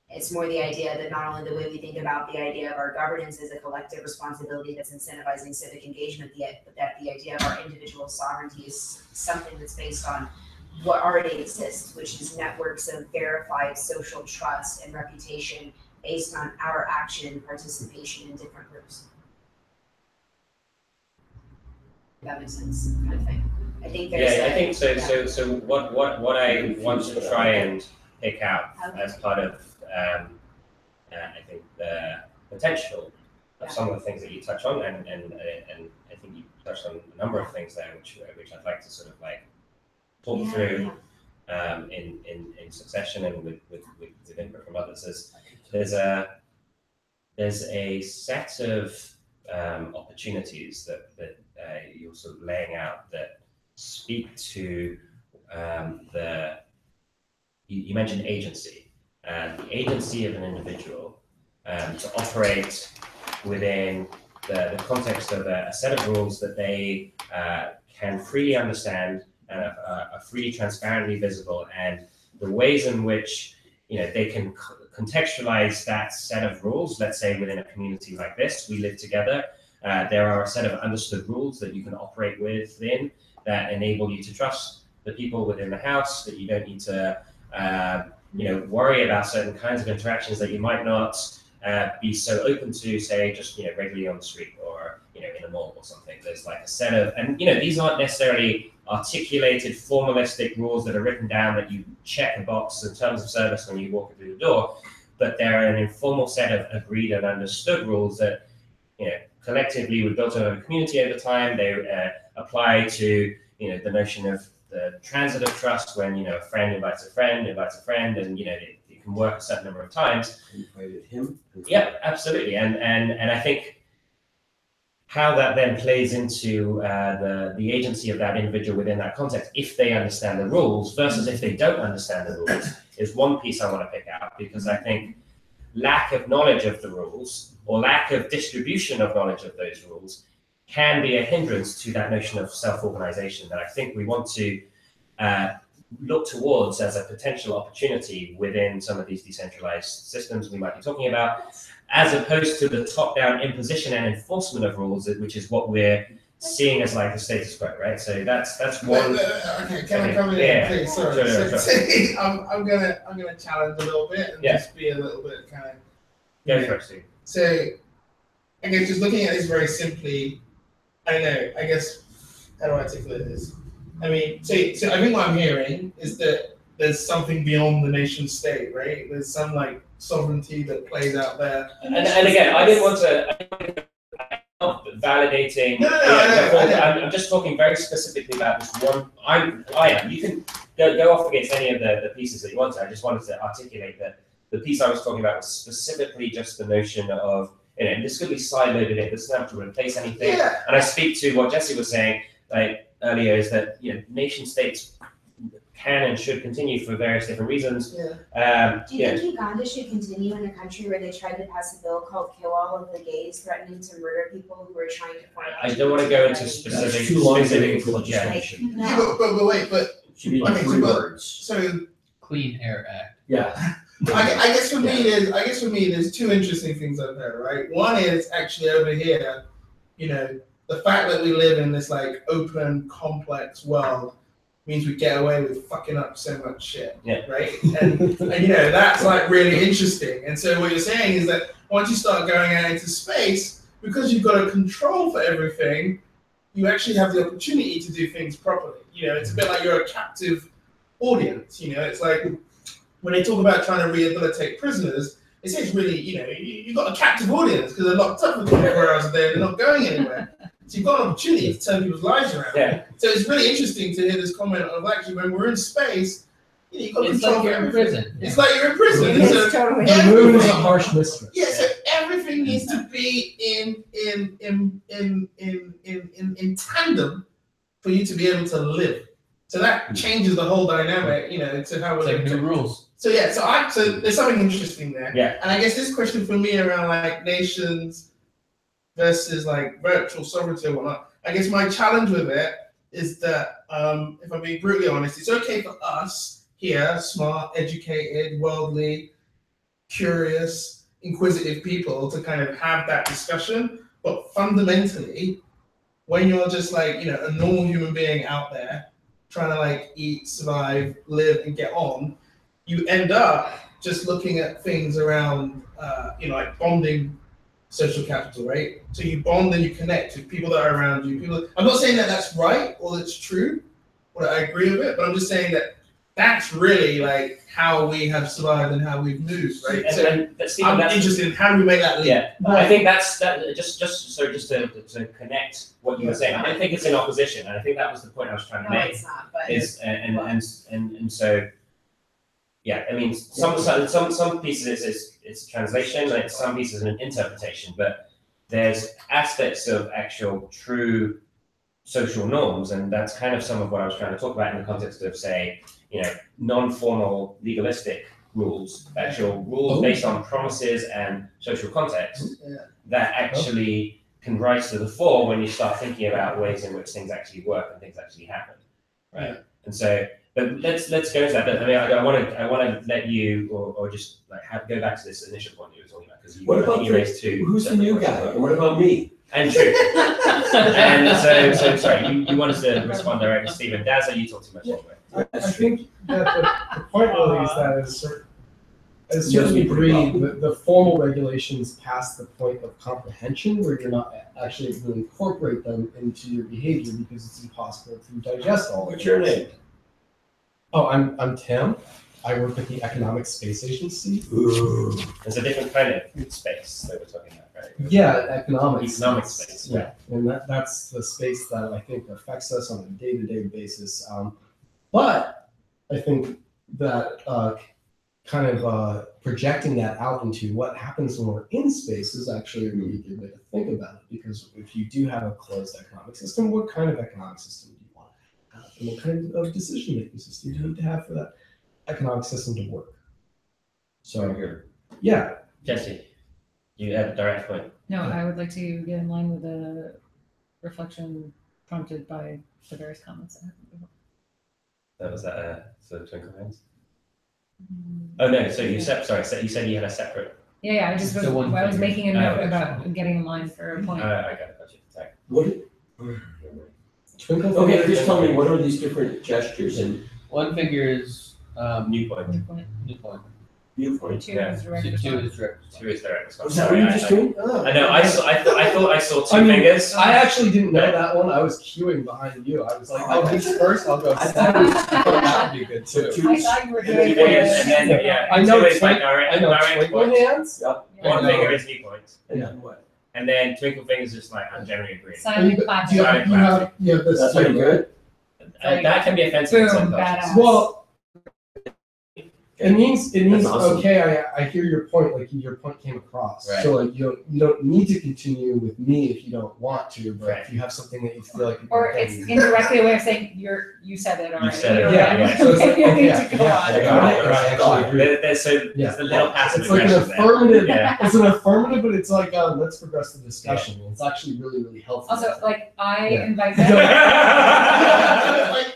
it's more the idea that not only the way we think about the idea of our governance as a collective responsibility that's incentivizing civic engagement, but that the idea of our individual sovereignty is something that's based on what already exists, which is networks of verified social trust and reputation based on our action and participation in different groups. If that makes sense, kind of thing. I think there's I think so. Yeah. So what I want to try and pick out as part of I think the potential of some of the things that you touch on, and I think you touched on a number of things there, which I'd like to sort of like talk through in succession and with input from others. There's a set of opportunities that you're sort of laying out that speak to you mentioned agency. The agency of an individual to operate within the context of a set of rules that they can freely understand and are freely, transparently visible, and the ways in which they can contextualize that set of rules. Let's say within a community like this, we live together. There are a set of understood rules that you can operate within that enable you to trust the people within the house, that you don't need to worry about certain kinds of interactions that you might not be so open to, say, just regularly on the street or in a mall or something. There's like a set of, and these aren't necessarily articulated, formalistic rules that are written down that you check a box in terms of service when you walk through the door, but they're an informal set of agreed and understood rules that collectively we've built a community over time. They apply to the notion of the transit of trust when a friend invites a friend, and it can work a certain number of times. Invited him. Yeah, absolutely, and I think how that then plays into the agency of that individual within that context, if they understand the rules versus if they don't understand the rules, is one piece I want to pick out, because I think lack of knowledge of the rules or lack of distribution of knowledge of those rules can be a hindrance to that notion of self-organization that I think we want to look towards as a potential opportunity within some of these decentralized systems we might be talking about, as opposed to the top-down imposition and enforcement of rules, which is what we're seeing as like the status quo, right? So that's one. Okay, can I come in, please? Sorry. Sure. I'm gonna challenge a little bit and just be a little bit kind of. Go first, Steve. So, I guess just looking at this very simply, I guess how do I articulate this? I mean, so I think what I'm hearing is that there's something beyond the nation state, right? There's some like sovereignty that plays out there. And again, I didn't want to. I'm not validating. No. I'm just talking very specifically about this one. You can go off against any of the pieces that you want to. I just wanted to articulate that the piece I was talking about was specifically just the notion of, and this could be siloed in it. This doesn't have to replace anything. Yeah. And I speak to what Jesse was saying earlier, is that nation states can and should continue for various different reasons. Yeah. Do you think Uganda should continue in a country where they tried to pass a bill called "Kill All of the Gays," threatening to murder people who were trying to find out? I don't want to go into specific. Too long for legislation. But should be like 3 words. So Clean Air Act. Yeah. I guess for me, there's 2 interesting things I've heard, right? One is actually over here, the fact that we live in this like open, complex world means we get away with fucking up so much shit, right? And that's like really interesting. And so what you're saying is that once you start going out into space, because you've got a control for everything, you actually have the opportunity to do things properly. It's a bit like you're a captive audience. It's like when they talk about trying to rehabilitate prisoners, it's really, you've got a captive audience because they're locked up for 24 hours a day and they're not going anywhere. So you've got an opportunity to turn people's lives around. Yeah. So it's really interesting to hear this comment of actually when we're in space, you've got It's control like for you're in everything. prison. It's like you're in prison. And so Totally. The moon is a harsh mistress. yeah, so everything needs to be in tandem for you to be able to live. So that changes the whole dynamic, to how It's we're like new rules. So yeah, so there's something interesting there. Yeah. And I guess this question for me around like nations versus like virtual sovereignty or whatnot, I guess my challenge with it is that if I'm being brutally honest, it's okay for us here, smart, educated, worldly, curious, inquisitive people to kind of have that discussion. But fundamentally, when you're just like, a normal human being out there trying to like eat, survive, live, and get on, you end up just looking at things around, like bonding social capital, right? So you bond and you connect with people that are around you. I'm not saying that that's right or that's true, or that I agree with it, but I'm just saying that that's really like how we have survived and how we've moved, right? I'm interested in how do we make that leap? Yeah, I think that's just to connect what you were saying. I don't think it's in opposition, and I think that was the point I was trying to No, make. it's not, but And so, yeah, I mean, some pieces it's translation, and some pieces an interpretation, but there's aspects of actual true social norms, and that's kind of some of what I was trying to talk about in the context of, say, non-formal legalistic rules, actual rules based on promises and social context that actually can rise to the fore when you start thinking about ways in which things actually work and things actually happen, right? And so, but let's go to that. But I mean, I want to let you or just like go back to this initial point you were talking about, because you raised two. Who's the new guy? And what about me? And true. And so sorry, you wanted to respond directly, Stephen. Dazza, you talk too much anyway. I think that the point really is that at a certain degree, the formal regulations pass the point of comprehension where you're not actually able to incorporate them into your behavior because it's impossible to digest all of it. What's your name? Oh, I'm Tim. I work at the Economic Space Agency. Ooh. There's a different kind of space that we're talking about, right? Yeah, economic space. Yeah, and that's the space that I think affects us on a day-to-day basis. But I think that kind of projecting that out into what happens when we're in space is actually a really good way to think about it. Because if you do have a closed economic system, what kind of economic system do you want to have? And what kind of decision-making system do you need to have for that economic system to work? So here, yeah. Jesse, you have a direct point. No, I would like to get in line with the reflection prompted by the various comments. That was that sort of twinkle hands. Oh no, so you said you said you had a separate. Yeah, I just was, I was making a note about getting in line for a point. I got it. Sorry. What? Twinkle. Okay, just tell me, what are these different gestures and One finger is New point. New point. viewpoint? Two Yeah. is direct Two response. is direct. Two is direct response. Is that what you just doing? I know. I thought I saw two I mean, fingers. I actually didn't know that one. I was queuing behind you. I was like, oh, he's first. I'll go second. I thought that would be good too. I thought you were Two doing fingers, and then I know two is like twinkle direct point. hands. Yep. One I know. finger is new point, And then what? and then twinkle fingers is like I'm generally agreeing. silent clap. You have this. That's pretty good. That can be offensive in some Boom, cultures. badass. Well, it means That's awesome. okay. I hear your point. Like your point came across. Right. So like you don't need to continue with me if you don't want to. But Right. if you have something that you feel like, Or it's indirectly a way of saying you said it already. said it, You're yeah, right. yeah. So it's like, You need okay, to go yeah, on. I got it. Or I actually agree. There's the little passive It's like an aggression there. affirmative. Yeah. It's an affirmative, but it's like let's progress the discussion. It's actually really, really helpful. Also, like I Yeah. invite them, Like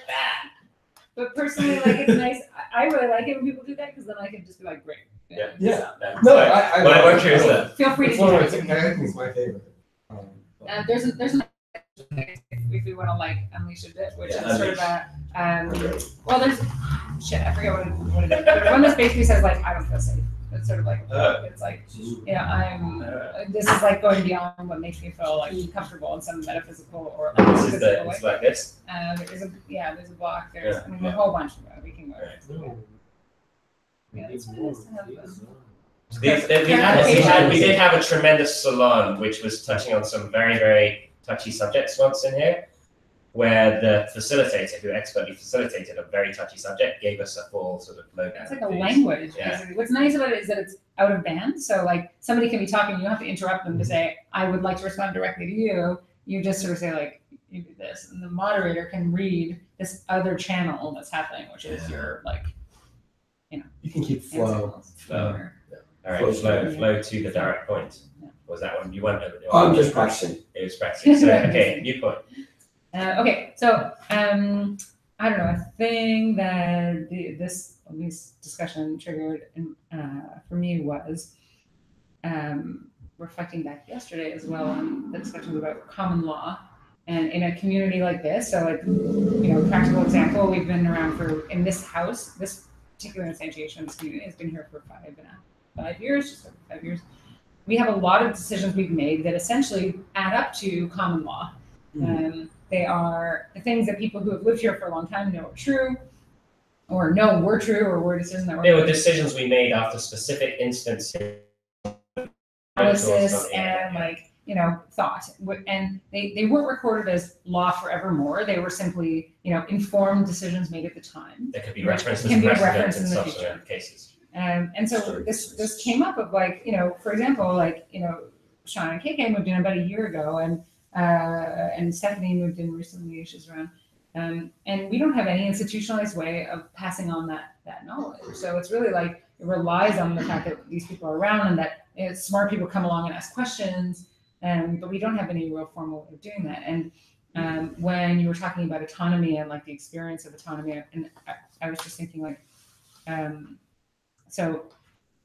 that. but personally, like it's nice. I really like it when people do that because then I can just be like, great. Yeah. Yeah. That's No, right. I What love I'm it. curious about. Feel free to It's do one of that. my, I think it's my favorite. There's if we want to like unleash a bit, which Yeah, is sort of unleash. a well, there's shit. I forget what it is. But one that's basically says like I don't feel safe. It's sort of like it's like this is like going beyond what makes me feel like comfortable in some metaphysical or like, This is physical way. it's like this. There's a block. There's Yeah. I mean a whole bunch of we can go. Right. Yeah, it's nice to have We did have a tremendous salon which was touching on some very, very touchy subjects once in here. where the facilitator, who expertly facilitated a very touchy subject, gave us a full sort of lowdown. It's like a language, basically. What's nice about it is that it's out of band. So like somebody can be talking, you don't have to interrupt them to say, I would like to respond directly to you. You just sort of say like, you do this. And the moderator can read this other channel that's happening, which is your like, You can keep flow. Flow. All right, flow to the direct point. Was that one you went over? I'm just practicing. It was practicing. So, okay, new point. Okay, so I don't know, a thing that this discussion triggered for me was reflecting back yesterday as well on the discussions about common law. And in a community like this, so like, practical example, we've been around in this house, this particular instantiation of this community has been here for 5 years, just over 5 years. We have a lot of decisions we've made that essentially add up to common law. They are the things that people who have lived here for a long time know are true, or know were true, or were decisions that were. They were decisions we made after specific instances. Analysis and thought, and they weren't recorded as law forevermore. They were simply informed decisions made at the time. There could be references can be referenced in in the subsequent future. cases. And so this came up of for example, Sean and KK moved in about a year ago, and Stephanie moved in recently. She's around, and we don't have any institutionalized way of passing on that knowledge. So it's really it relies on the fact that these people are around and that smart people come along and ask questions, but we don't have any real formal way of doing that. And when you were talking about autonomy and the experience of autonomy, and I was just thinking so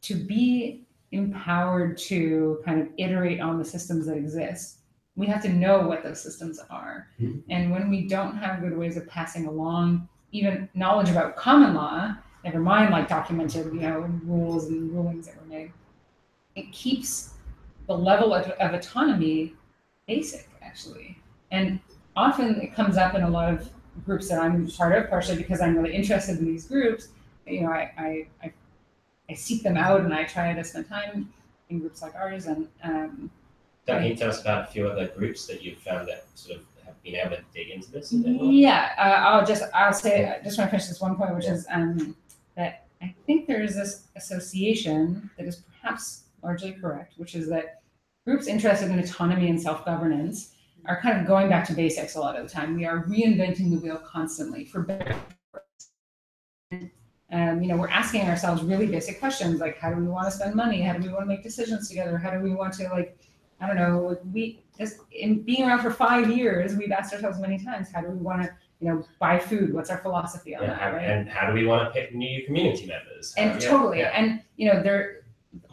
to be empowered to kind of iterate on the systems that exist, we have to know what those systems are. And when we don't have good ways of passing along even knowledge about common law, never mind documented, rules and rulings that were made, it keeps the level of autonomy basic, actually. And often it comes up in a lot of groups that I'm part of, partially because I'm really interested in these groups. I seek them out and I try to spend time in groups like ours. And can you tell us about a few other groups that you've found that sort of have been able to dig into this? Yeah, I'll say, I just want to finish this one point, which is that I think there is this association that is perhaps largely correct, which is that groups interested in autonomy and self-governance are kind of going back to basics a lot of the time. We are reinventing the wheel constantly, for better or worse. We're asking ourselves really basic questions like, how do we want to spend money? How do we want to make decisions together? How do we want to in being around for 5 years, we've asked ourselves many times, how do we want to, buy food? What's our philosophy on that? Right? And how do we want to pick new community members? And totally. And,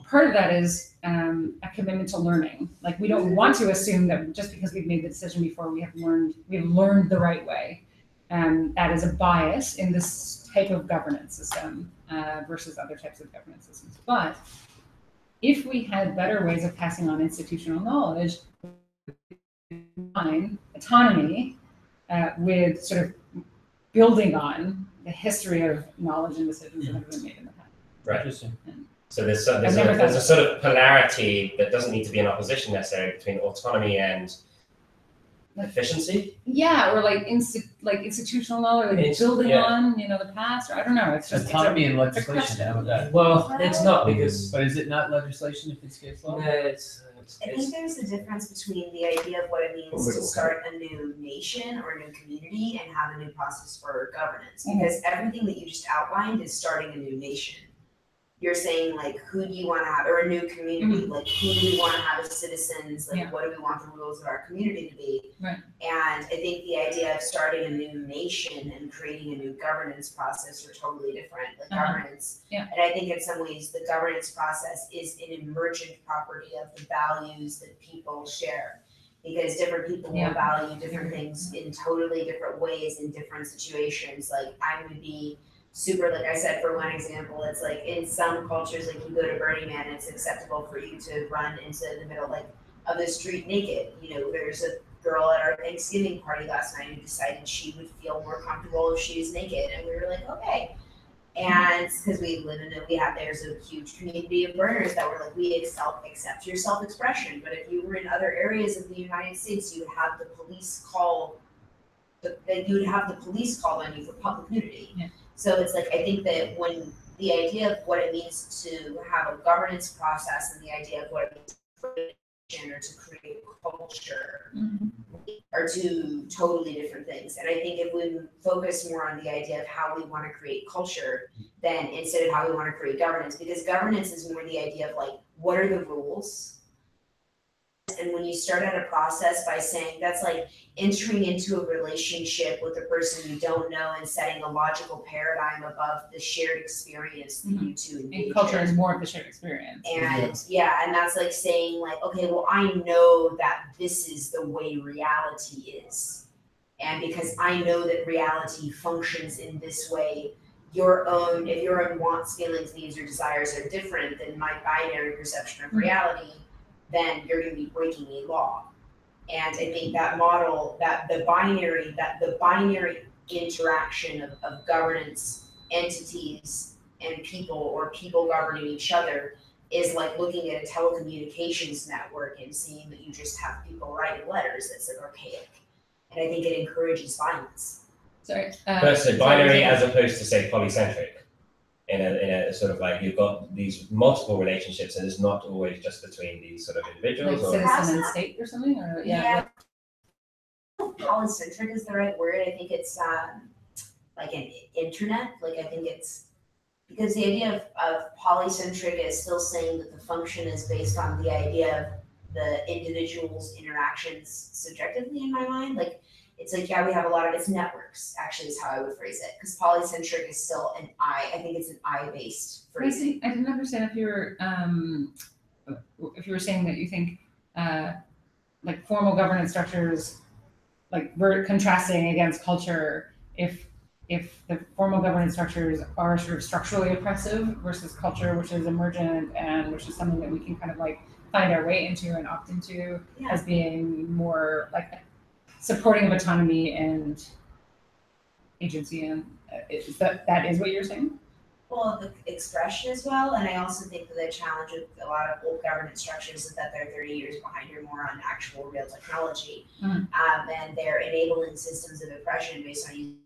part of that is a commitment to learning. We don't want to assume that just because we've made the decision before, we've learned the right way. That is a bias in this type of governance system versus other types of governance systems. But if we had better ways of passing on institutional knowledge, autonomy, with sort of building on the history of knowledge and decisions that have been made in the past. Right. So there's a sort of polarity that doesn't need to be in opposition necessarily between autonomy and efficiency. Yeah, or institutional law, or building on the past, or I don't know. It's just autonomy and legislation. How about that? Well, it's not because. But is it not legislation if it's case law? No, I think there's a difference between the idea of what it means to start a new nation or a new community and have a new process for governance. Because everything that you just outlined is starting a new nation. You're saying who do you want to have, or a new community, who do we want to have as citizens, what do we want the rules of our community to be? Right. And I think the idea of starting a new nation and creating a new governance process are totally different. Governance, and I think in some ways the governance process is an emergent property of the values that people share. Because different people will value different things in totally different ways in different situations. I would be super, like I said, for one example, it's in some cultures, you go to Burning Man, it's acceptable for you to run into the middle of the street naked. There's a girl at our Thanksgiving party last night who decided she would feel more comfortable if she was naked, and we were like, okay. And because there's a huge community of burners that were we accept your self-expression. But if you were in other areas of the United States, you would have the police call that you would have the police called on you for public nudity. Yeah. So it's like, I think that when the idea of what it means to have a governance process and the idea of what it means to create or to create culture are two totally different things. And I think if we focus more on the idea of how we want to create culture, then instead of how we want to create governance, because governance is more the idea of like, what are the rules? And when you start out a process by saying that's like entering into a relationship with a person you don't know and setting a logical paradigm above the shared experience that you two engage And culture in. is more of the shared experience. And and that's like saying like, okay, well, I know that this is the way reality is. And because I know that reality functions in this way, if your own wants, feelings, needs, or desires are different than my binary perception of reality, then you're going to be breaking a law. And I think that model, that the binary interaction of governance entities and people, or people governing each other, is like looking at a telecommunications network and seeing that you just have people writing letters. That's like archaic. And I think it encourages violence. Sorry. So binary as opposed to say polycentric. In a sort of like, you've got these multiple relationships and it's not always just between these sort of individuals. Like or citizen and state or something? Or Polycentric is the right word. I think it's like an internet. Like I think it's because the idea of polycentric is still saying that the function is based on the idea of the individual's interactions subjectively in my mind. Like it's like, yeah, we have a lot of, it's networks actually is how I would phrase it. Because polycentric is still I think it's an I-based phrasing. I didn't understand if you were saying that you think like formal governance structures, like we're contrasting against culture, if the formal governance structures are sort of structurally oppressive versus culture, which is emergent and which is something that we can kind of like find our way into and opt into as being more like supporting of autonomy and agency, and that is what you're saying? Well, the expression as well, and I also think that the challenge with a lot of old governance structures is that they're 30 years behind or more on actual real technology, and they're enabling systems of oppression based on using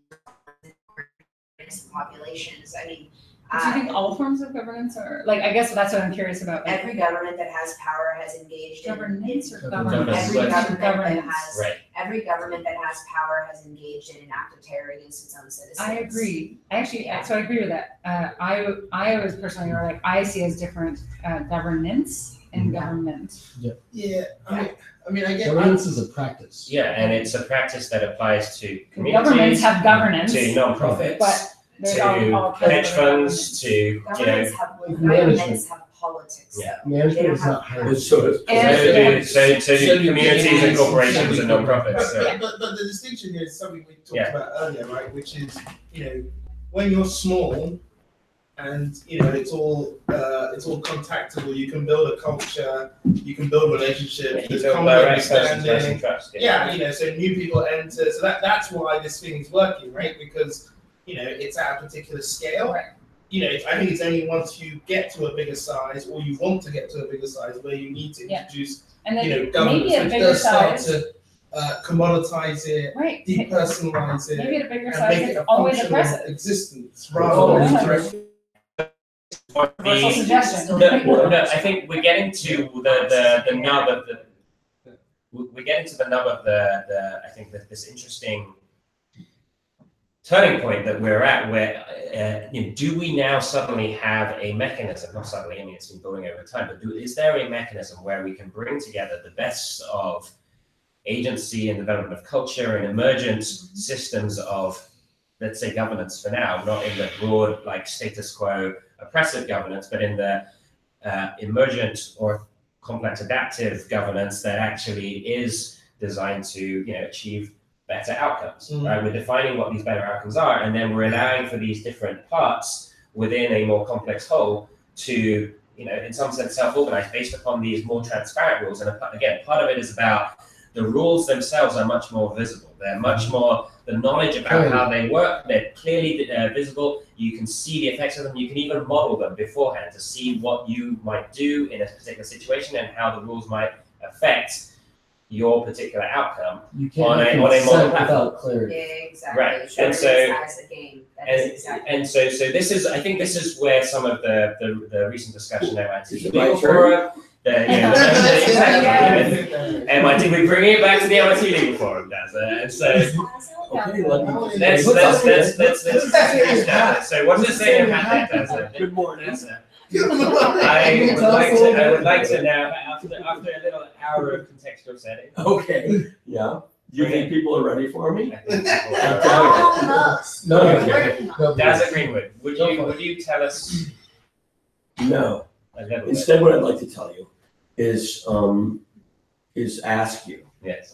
innocent populations. I mean, do you think all forms of governance are like? I guess that's what I'm curious about. Like, every government that has power has engaged governance in or governance. Every government that has power has engaged in an act of terror against its own citizens. I agree. So I agree with that. I always personally are like, I see as different governance and government. Yeah. I mean, I get governance is a practice. Yeah, and it's a practice that applies to communities, governments have governance, to non-profits, but to hedge funds, to governments have politics. Yeah. Management is not hired. so communities and corporations and non-profits. So. But the distinction here is something we talked about earlier, right? Which is, when you're small and it's all contactable, you can build a culture, you can build relationships, there's common understanding. So new people enter. So that's why this thing is working, right? Because it's at a particular scale. Right. I think it's only once you get to a bigger size, or you want to get to a bigger size, where you need to introduce, and then governance, maybe at a bigger size, start to commoditize it, right? Depersonalize it, maybe at a bigger and size, make it a always functional oppressive. existence rather than Universal suggestion. No, I think we're getting to the nub of the I think that this interesting turning point that we're at, where do we now suddenly have a mechanism? Not suddenly, I mean it's been building over time, but is there a mechanism where we can bring together the best of agency and development of culture and emergent systems of, let's say, governance for now, not in the broad like status quo oppressive governance, but in the emergent or complex adaptive governance that actually is designed to achieve better outcomes, right? We're defining what these better outcomes are, and then we're allowing for these different parts within a more complex whole to, in some sense, self-organize based upon these more transparent rules. And again, part of it is about the rules themselves are much more visible. They're much more, the knowledge about how they work, they're clearly visible. You can see the effects of them. You can even model them beforehand to see what you might do in a particular situation and how the rules might affect your particular outcome You can't on a model consent platform. without clarity. Yeah, exactly. Right. Sure, And so- it is as a game. That is exactly. And so this is, I think this is where some of the recent discussion at MIT Is it my Legal turn? Forum, MIT, we bring it back to the MIT Legal Forum, Dazza. And so Okay, let me. let's introduce Dazza. So what does it say in your hat there, Dazza? Good morning. Dazza. I would like to now, after a little hour of contextual setting. Okay, yeah. Do you think people are ready for me? I think people I'm are- telling you. Almost. No, Okay. no, Dazza Greenwood, would you tell us No. a little bit? Instead, what I'd like to tell you is ask you, Yes.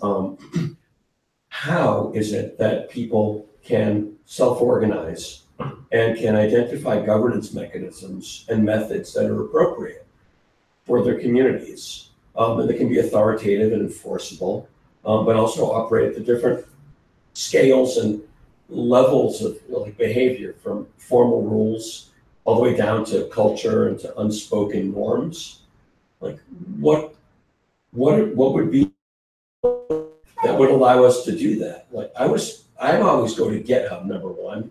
how is it that people can self-organize and can identify governance mechanisms and methods that are appropriate for their communities, and that can be authoritative and enforceable, but also operate at the different scales and levels of behavior, from formal rules all the way down to culture and to unspoken norms. Like what would be that would allow us to do that? Like I always go to GitHub, number one,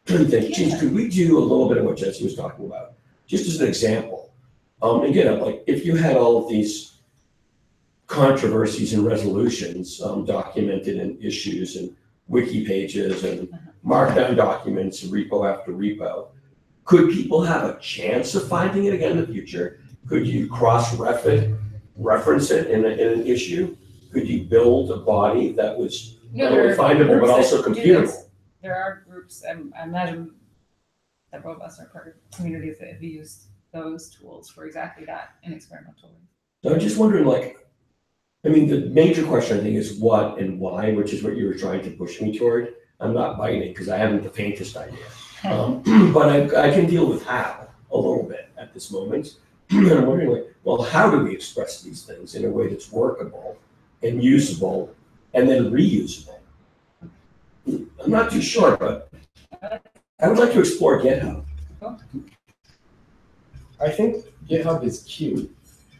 and think, geez, could we do a little bit of what Jesse was talking about? Just as an example. And GitHub, like if you had all of these controversies and resolutions documented in issues and wiki pages and markdown documents, repo after repo, could people have a chance of finding it again in the future? Could you cross-reference it in an issue? Could you build a body that was not only findable but also computable? There are groups, I imagine that both of us are part of communities that have used those tools for exactly that in experimental ways. So I'm just wondering, the major question I think is what and why, which is what you were trying to push me toward. I'm not biting because I haven't the faintest idea. But I can deal with how a little bit at this moment. And I'm wondering, how do we express these things in a way that's workable and usable and then reusable? I'm not too sure, but I would like to explore GitHub. I think GitHub is cute,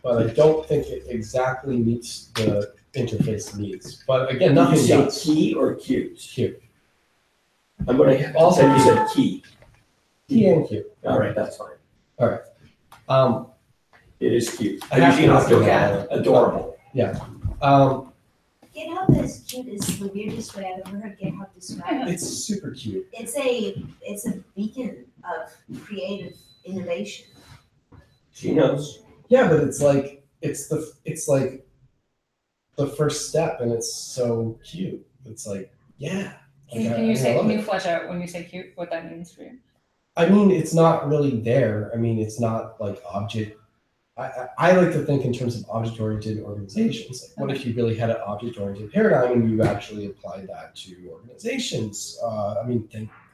but I don't think it exactly meets the interface needs. But again, nothing Did you does. say key or cute? Cute. I'm going to also you said key. Key and cute. All right, that's fine. It is cute. I have to It's look at adorable. GitHub is cute is the weirdest way I've ever heard GitHub described. It's super cute. It's a beacon of creative innovation. She knows. Yeah, but it's like the first step, and it's so cute. It's like, yeah. Can you flesh out when you say cute what that means for you? I mean, it's not really there. I mean, it's not like object. I like to think in terms of object-oriented organizations. Like, what if you really had an object-oriented paradigm and you actually applied that to organizations?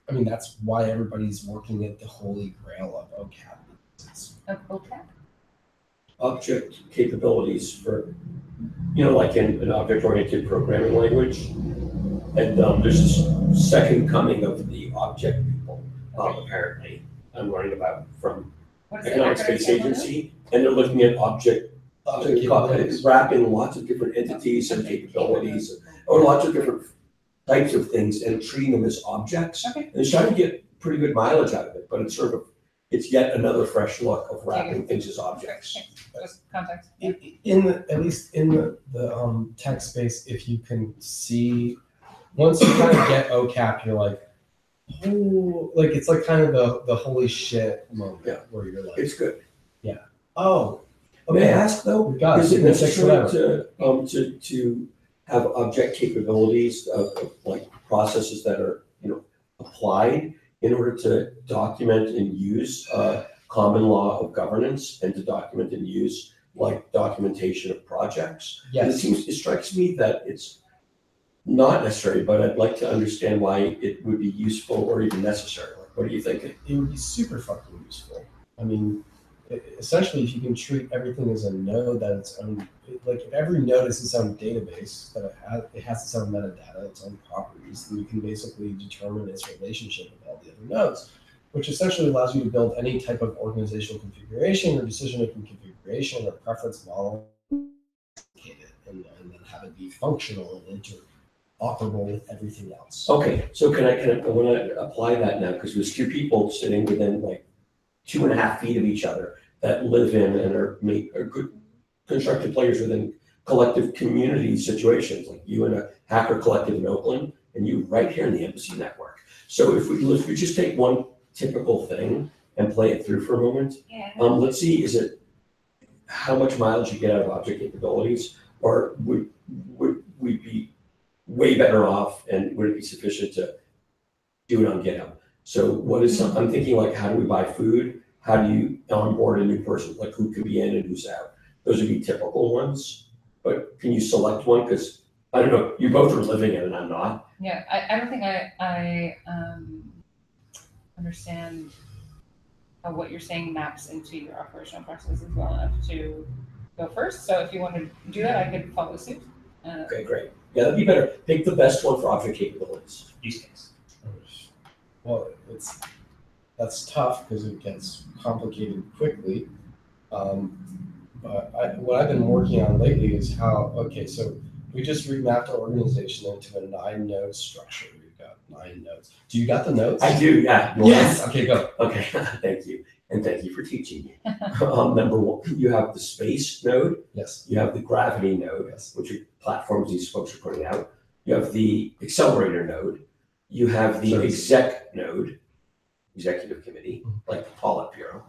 That's why everybody's working at the holy grail of OCAP. Okay. Object capabilities for, like in an object-oriented programming language. And there's this second coming of the object people, apparently, I'm learning about from Economic Space Agency. And they're looking at object capabilities. wrapping lots of different entities and capabilities, or lots of different types of things and treating them as objects. Okay. And it's trying to get pretty good mileage out of it, but it's yet another fresh look of wrapping things as objects. Just context. At least in the tech space, if you can see, once you kind of get OCAP, you're like, oh, like it's like kind of the holy shit moment where you're like, It's good. oh, May I ask though, we got is it it's like necessary whatever. to have object capabilities of like processes that are applied in order to document and use common law of governance and to document and use like documentation of projects? Yes. It strikes me that it's not necessary, but I'd like to understand why it would be useful or even necessary. Like, what are you thinking? It would be super fucking useful. I mean, essentially, if you can treat everything as a node that its own, like if every node is its own database, that it has its own metadata, its own properties, then you can basically determine its relationship with all the other nodes, which essentially allows you to build any type of organizational configuration or decision-making configuration or preference model, and then have it be functional and interoperable with everything else. Okay, so I want to apply that now, because there's two people sitting within like 2.5 feet of each other that live in and are good constructive players within collective community situations, like you in a hacker collective in Oakland, and you right here in the embassy network. So if we just take one typical thing and play it through for a moment, let's see, is it how much mileage you get out of object capabilities, or would we be way better off, and would it be sufficient to do it on GitHub? So what is I'm thinking, like, how do we buy food? How do you onboard a new person? Like, who could be in and who's out? Those would be typical ones, but can you select one? Because I don't know, you both are living it and I'm not. Yeah, I don't think I understand how what you're saying maps into your operational processes well enough to go first. So if you want to do that, I could follow suit. Okay, great. Yeah, that'd be better. Pick the best one for object capabilities. Use case. Well, that's tough because it gets complicated quickly. But what I've been working on lately is so we just remapped our organization into a 9-node structure. We've got 9 nodes. Do you got the nodes? I do, yeah. Yes. Okay, go. Okay, thank you. And thank you for teaching me. Number one, you have the space node. Yes. You have the gravity node, Yes. which are platforms these folks are putting out. You have the accelerator node. You have the exec node, executive committee, like the Politburo.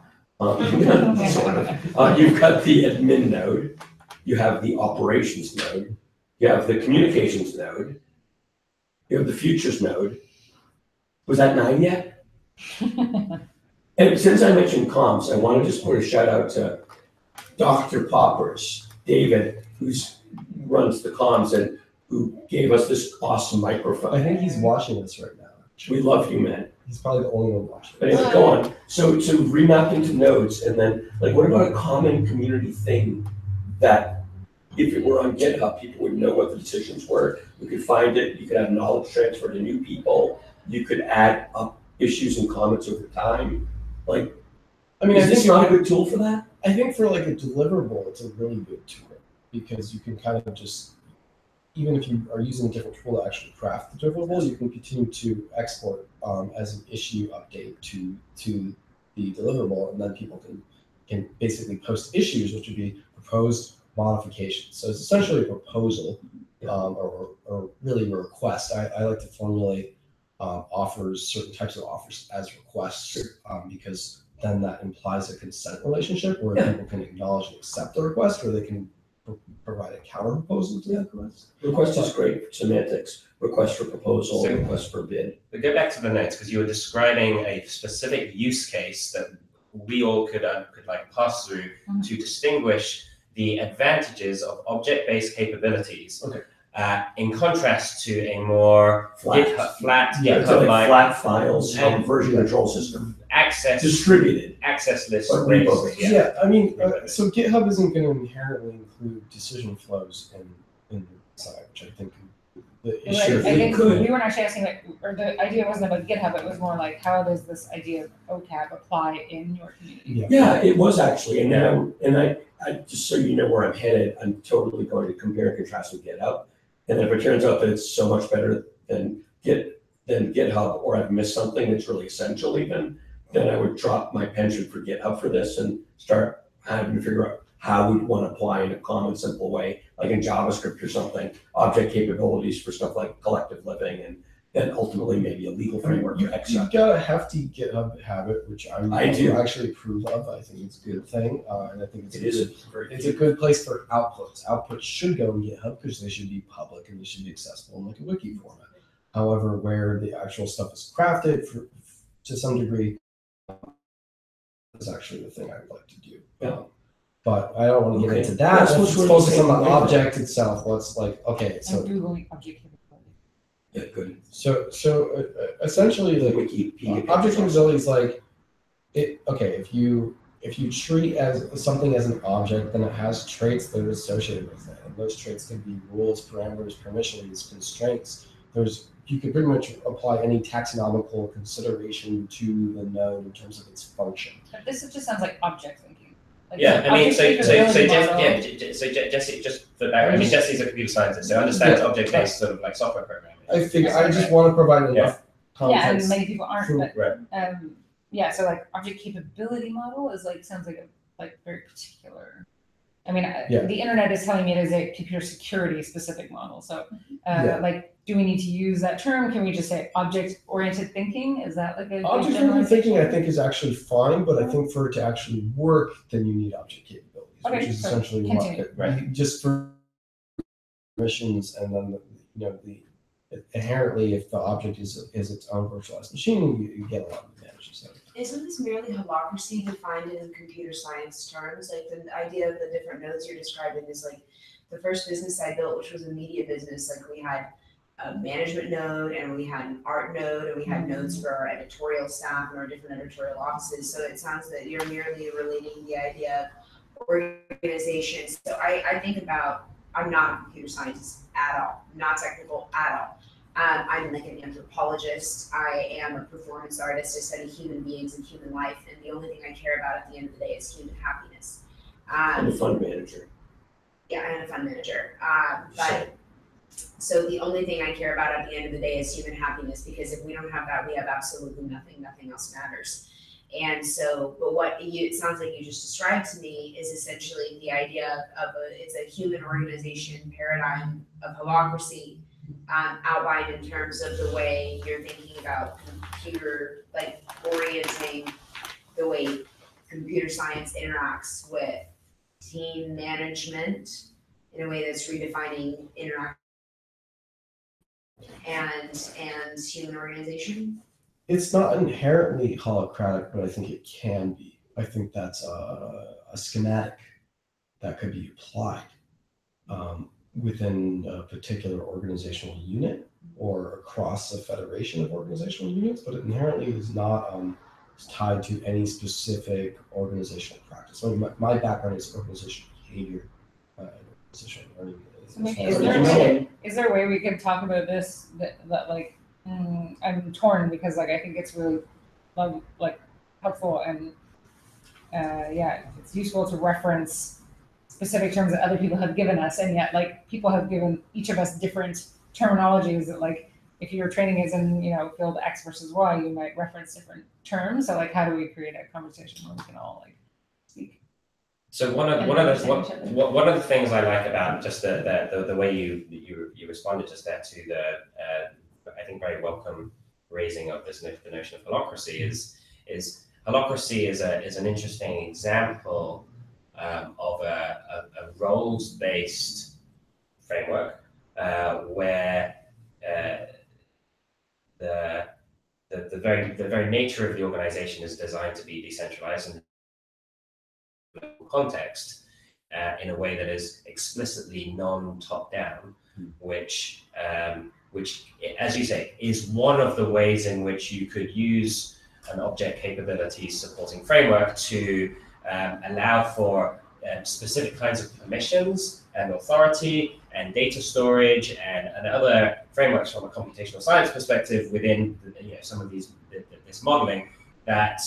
You've got the admin node. You have the operations node. You have the communications node. You have the futures node. Was that 9 yet? And since I mentioned comms, I want to just put a shout out to Dr. Poppers, David, who runs the comms and who gave us this awesome microphone. I think he's watching this right now. We love you, man. He's probably the only one watching. But anyway, go on. So remap into nodes, and then, like, what about a common community thing that if it were on GitHub, people would know what the decisions were. You could find it. You could have knowledge transfer to new people. You could add up issues and comments over time. Like, I mean, is this not a good tool for that? I think for like a deliverable, it's a really good tool because you can kind of just, even if you are using a different tool to actually craft the deliverable, you can continue to export as an issue update to the deliverable, and then people can basically post issues, which would be proposed modifications. So it's essentially a proposal or really a request. I like to formulate certain types of offers as requests because then that implies a consent relationship where people can acknowledge and accept the request, or they can provide a counter proposal to that request. Request is great for semantics. Request for proposal, So, request for bid. But go back to the notes, because you were describing a specific use case that we all could like pass through to distinguish the advantages of object-based capabilities. Okay. In contrast to a more Flat. GitHub-like flat files and version control system. distributed Distributed. access list. But repo based, based. Yeah, I mean, so GitHub isn't going to inherently include decision flows in the side, which I think the I issue. think could. we weren't actually asking, or the idea wasn't about GitHub, it was more like, how does this idea of OCAP apply in your community? Yeah, it was actually, and now, I just so you know where I'm headed, I'm totally going to compare and contrast with GitHub. And if it turns out that it's so much better than GitHub, or I've missed something that's really essential even, then I would drop my penchant for GitHub for this and start having to figure out how we'd want to apply in a common, simple way, like in JavaScript or something, object capabilities for stuff like collective living, and then ultimately maybe a legal framework for X. You've got a hefty GitHub habit, which I do actually approve of. I think it's a good thing, and I think it's a good place for outputs. Outputs should go in GitHub because they should be public and they should be accessible in like a wiki format. However, where the actual stuff is crafted to some degree is actually the thing I would like to do. Yeah. But I don't want to get into that. That's Let's what's focus on the really object itself. Let's so I'm Googling object capability. Yeah, good. So essentially, like object capability is like it. Okay, if you treat as something as an object, then it has traits that are associated with it, and those traits can be rules, parameters, permissions, constraints. You can pretty much apply any taxonomical consideration to the node in terms of its function. This just sounds like object thinking. Like, Yeah, I mean, so object Jesse, just for background, I mean, Jesse's a computer scientist, so understands object-based sort of like software programming. I think I just want to provide enough context. Yeah, and many people aren't, but Right. yeah, so like object capability model is like sounds like very particular. I mean, the internet is telling me it is a computer security specific model. So, like, do we need to use that term? Can we just say object-oriented thinking? Is that like a object-oriented thinking? I think is actually fine, but I think for it to actually work, then you need object capabilities, which is essentially what just for permissions, and then inherently, if the object is its own virtualized machine, you get a lot of advantages. Isn't this merely holacracy defined in computer science terms? Like the idea of the different nodes you're describing is like the first business I built, which was a media business. Like we had a management node and we had an art node and we had nodes for our editorial staff and our different editorial offices. So it sounds that you're merely relating the idea of organization. So I think about, I'm not a computer scientist at all, not technical at all. I'm like an anthropologist. I am a performance artist. I study human beings and human life, and the only thing I care about at the end of the day is human happiness. I'm a fund manager. Yeah, I'm a fund manager. So the only thing I care about at the end of the day is human happiness, because if we don't have that, we have absolutely nothing. Nothing else matters. And so, but it sounds like you just described to me is essentially the idea of it's a human organization paradigm of holacracy, outlined in terms of the way you're thinking about computer, like orienting the way computer science interacts with team management in a way that's redefining interaction and human organization. It's not inherently holacratic, but I think it can be. I think that's a schematic that could be applied within a particular organizational unit or across a federation of organizational units, but it inherently is not tied to any specific organizational practice. So my background is organizational behavior, organizational learning. Is there a way we can talk about this that like, I'm torn because like I think it's really like helpful and it's useful to reference specific terms that other people have given us, and yet like people have given each of us different terminologies that like if your training is in field X versus Y, you might reference different terms. So like how do we create a conversation where we can all like speak? So one of the things I like about just the way you responded just there to the I think very welcome raising of the notion of holacracy is holacracy is an interesting example of a roles-based framework where the very nature of the organization is designed to be decentralized in local context in a way that is explicitly non-top down, which, as you say, is one of the ways in which you could use an object capability supporting framework to allow for specific kinds of permissions and authority and data storage and other frameworks from a computational science perspective within some of this modeling that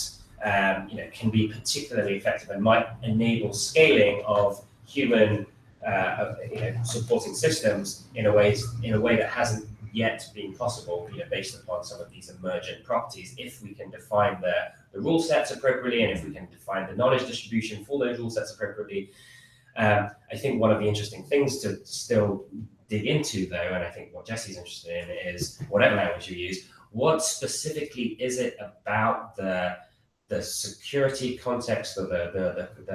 can be particularly effective and might enable scaling of human supporting systems in a way that hasn't yet been possible, based upon some of these emergent properties, if we can define the rule sets appropriately and if we can define the knowledge distribution for those rule sets appropriately. I think one of the interesting things to still dig into, though, and I think what Jesse's interested in is, whatever language you use, what specifically is it about the security context or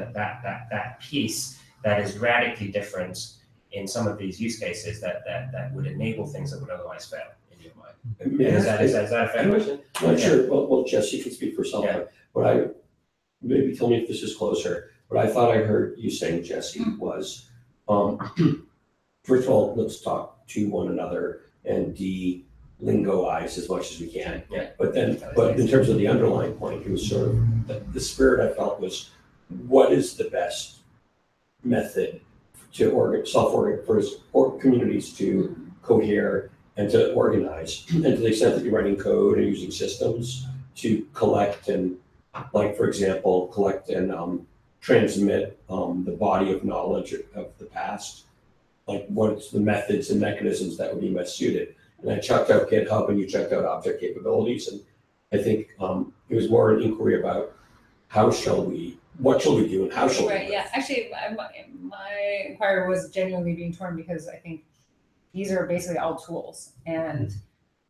that piece that is radically different in some of these use cases that would enable things that would otherwise fail, in your mind? Is that a fair question? I'm not sure. Well, Jesse can speak for some. Yeah. But maybe tell me if this is closer. What I thought I heard you saying, Jesse, was first of all, let's talk to one another and de-lingoize as much as we can. Yeah. But in terms of the underlying point, it was sort of the spirit I felt was, what is the best method to self-organize for communities to cohere and to organize, and to the extent that you're writing code and using systems to collect and, like, for example, collect and transmit the body of knowledge of the past, like what's the methods and mechanisms that would be best suited. And I checked out GitHub, and you checked out object capabilities, and I think it was more an inquiry about what shall we do, and how shall we? Right. Yeah. Actually, my inquiry was genuinely being torn because I think these are basically all tools, and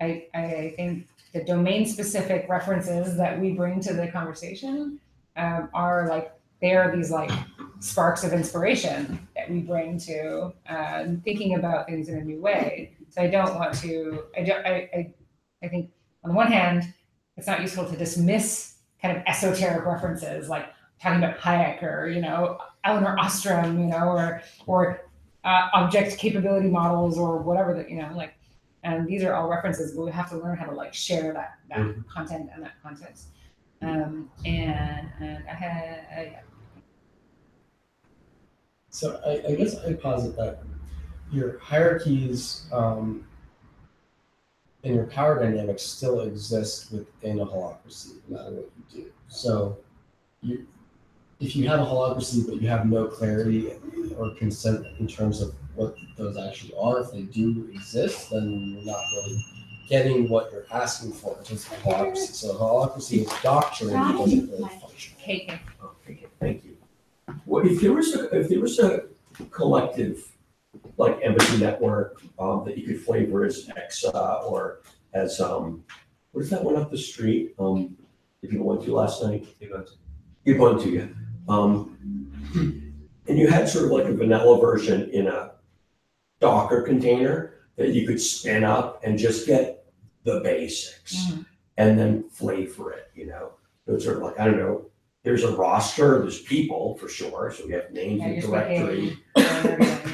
I think the domain-specific references that we bring to the conversation are like, they are these like sparks of inspiration that we bring to thinking about things in a new way. So I don't want to. I think on the one hand, it's not useful to dismiss kind of esoteric references like talking about Hayek or Eleanor Ostrom, or object capability models or whatever that like. And these are all references, but we have to learn how to like share that content and that context. And I had. So I guess I posit that your hierarchies and your power dynamics still exist within a holacracy, no matter what you do. So if you have a holacracy but you have no clarity or consent in terms of what those actually are, if they do exist, then you're not really getting what you're asking for in terms of holacracy. So holacracy is doctrine, it doesn't really function. Okay. Okay, thank you. Well, if there was a collective like empathy network that you could flavor as Exa or as what is that one up the street that people went to last night? Ubuntu, yeah. And you had sort of like a vanilla version in a Docker container that you could spin up and just get the basics and then flavor it, So it's sort of like, I don't know, there's a roster, there's people for sure. So we have names and directory, you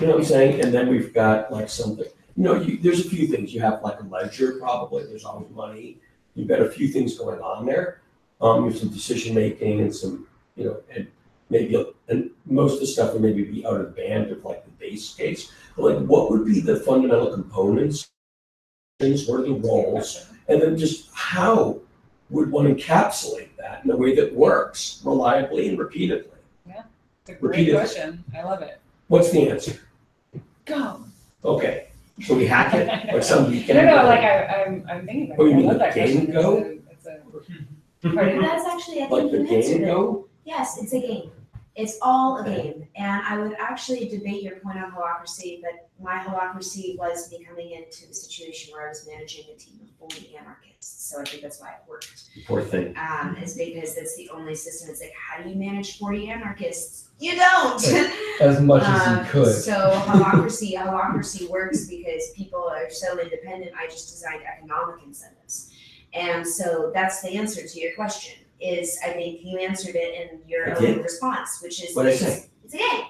know what I'm saying? And then we've got like something, there's a few things. You have like a ledger probably, there's always money. You've got a few things going on there. You have some decision making and some, and maybe, and most of the stuff would maybe be out of the band of like the base case. But like, what would be the fundamental components? What are the roles? And then just how would one encapsulate that in a way that works reliably and repeatedly? Yeah, it's a great question. I love it. What's the answer? Go. Okay. So we hack it? Like some weekend? No, like I'm thinking about it. Oh, you mean I love the that game question. go? Pardon? That's actually, I Like think the you answered game it. go? Yes, it's a game. It's all a game. And I would actually debate your point on holacracy, but my holacracy was me coming into a situation where I was managing a team of 40 anarchists. So I think that's why it worked. Poor thing. Is because that's the only system. It's like, how do you manage 40 anarchists? You don't! As much as you could. So holacracy works because people are so independent. I just designed economic incentives. And so that's the answer to your question. Is I think you answered it in your own response, which is it's a game.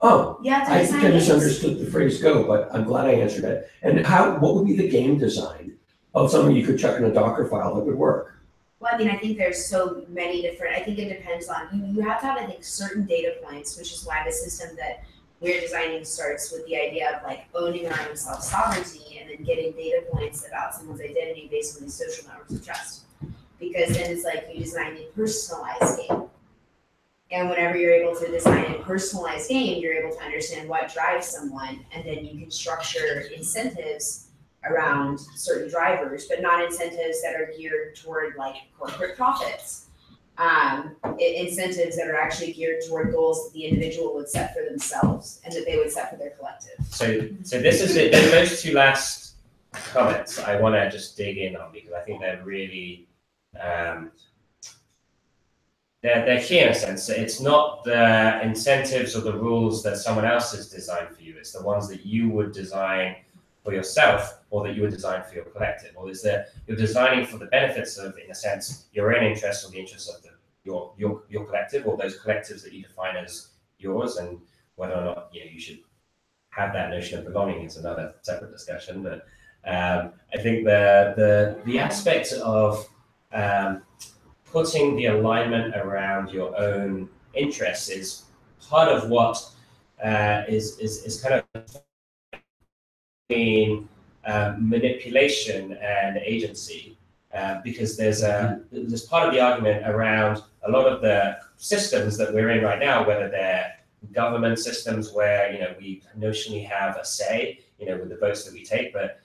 Oh, yeah, I think I misunderstood the phrase go, but I'm glad I answered it. And what would be the game design of something you could chuck in a Docker file that would work? Well, I mean, I think there's so many different, I think it depends on, you have to have, I think, certain data points, which is why the system that we're designing starts with the idea of like owning our own self-sovereignty and then getting data points about someone's identity based on these social networks of trust. Because then it's like you design a personalized game. And whenever you're able to design a personalized game, you're able to understand what drives someone, and then you can structure incentives around certain drivers, but not incentives that are geared toward like corporate profits. Incentives that are actually geared toward goals that the individual would set for themselves and that they would set for their collective. So this is it. Those two last comments I want to just dig in on because I think they're really they're key in a sense. It's not the incentives or the rules that someone else has designed for you. It's the ones that you would design for yourself or that you would design for your collective. Or is that you're designing for the benefits of, in a sense, your own interests or the interests of your collective or those collectives that you define as yours, and whether or not you should have that notion of belonging is another separate discussion. But I think the aspect of putting the alignment around your own interests is part of what is kind of between manipulation and agency, because there's part of the argument around a lot of the systems that we're in right now, whether they're government systems where, we notionally have a say, with the votes that we take, but,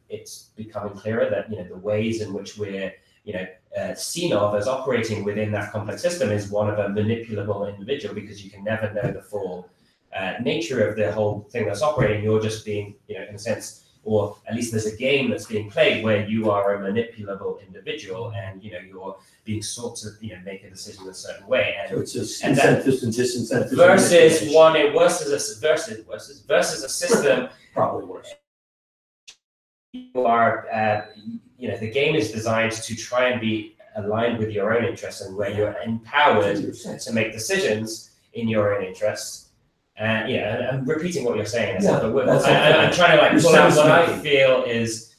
it's becoming clearer that, the ways in which we're, seen of as operating within that complex system is one of a manipulable individual, because you can never know the full nature of the whole thing that's operating. You're just being, in a sense, or at least there's a game that's being played where you are a manipulable individual, and you're being sought to make a decision in a certain way. And so it's incentives and disincentives versus a system probably worse. You are, the game is designed to try and be aligned with your own interests, and where you're empowered to make decisions in your own interests. And I'm repeating what you're saying, but I'm trying to pull out what I feel is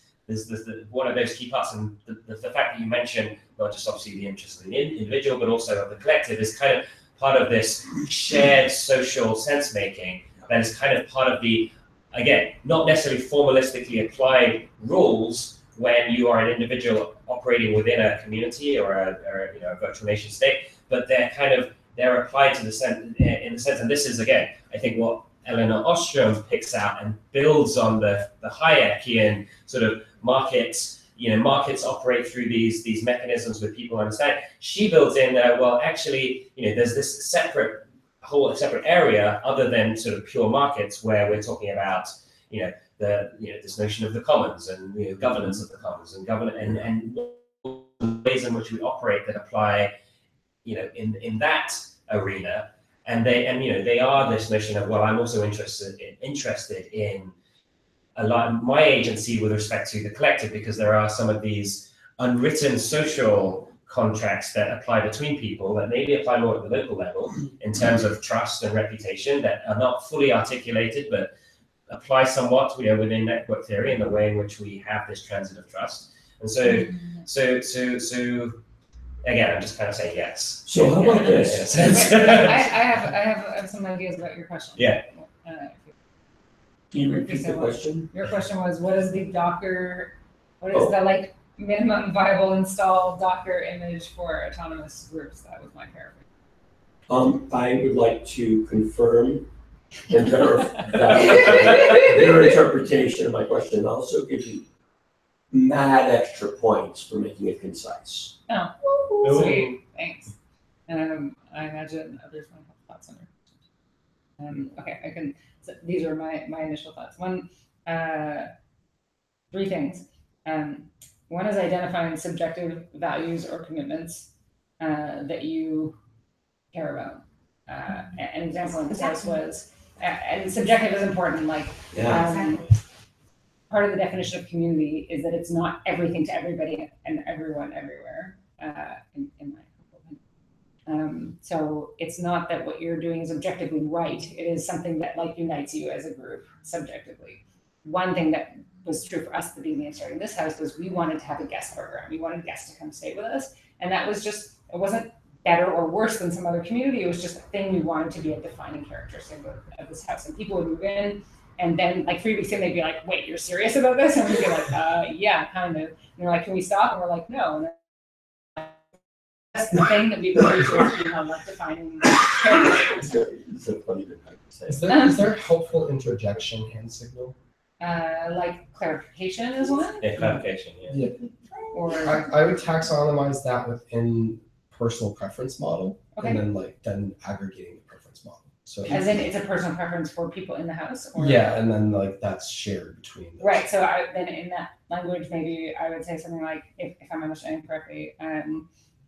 one of those key parts, and the fact that you mentioned not just obviously the interest of the individual, but also of the collective, is kind of part of this shared social sense making that is kind of part of the, again, not necessarily formalistically applied rules when you are an individual operating within a community or a virtual nation state, but they're applied to the sense, in the sense, and this is, again, I think what Eleanor Ostrom picks out and builds on the Hayekian sort of markets. Markets operate through these mechanisms with people understand. She builds in well, actually, there's this whole separate area other than sort of pure markets, where we're talking about, this notion of the commons and governance of the commons and ways in which we operate that apply, in that arena. And they are this notion of, well, I'm also interested in my agency with respect to the collective, because there are some of these unwritten social contracts that apply between people that maybe apply more at the local level in terms of trust and reputation, that are not fully articulated, but apply somewhat, within network theory and the way in which we have this transit of trust. And so again, I'm just kind of saying yes. So how about this? I have some ideas about your question. Yeah. Can you repeat the question? Your question was, what is the Docker, the minimum viable install Docker image for autonomous groups? That was my paraphrase. I would like to confirm and verify your interpretation of my question, and also give you mad extra points for making it concise. Oh, sweet, thanks. I imagine others might have thoughts on it. Okay, I can. So these are my initial thoughts. One, 3 things. One is identifying subjective values or commitments that you care about. An example in this case was, and subjective is important. Part of the definition of community is that it's not everything to everybody and everyone everywhere. In my opinion. So it's not that what you're doing is objectively right. It is something that unites you as a group subjectively. One thing that was true for us at the beginning of starting this house was we wanted to have a guest program. We wanted guests to come stay with us. And that was just, it wasn't better or worse than some other community. It was just a thing we wanted to be a defining characteristic of this house. And people would move in, and then 3 weeks in, they'd be like, wait, you're serious about this? And we'd be like, yeah, kind of. And they're like, can we stop? And we're like, no. That's the thing that we believe is defining characteristics. It's a funny thing to say. Is there helpful interjection hand signal? Clarification is one? Yeah, clarification, yeah. Or I would taxonomize that within personal preference model, okay. and then aggregating the preference model. So as in, it's a personal preference for people in the house? Or? Yeah, and then that's shared between those. Right, so then in that language, maybe I would say something like, if I'm understanding correctly,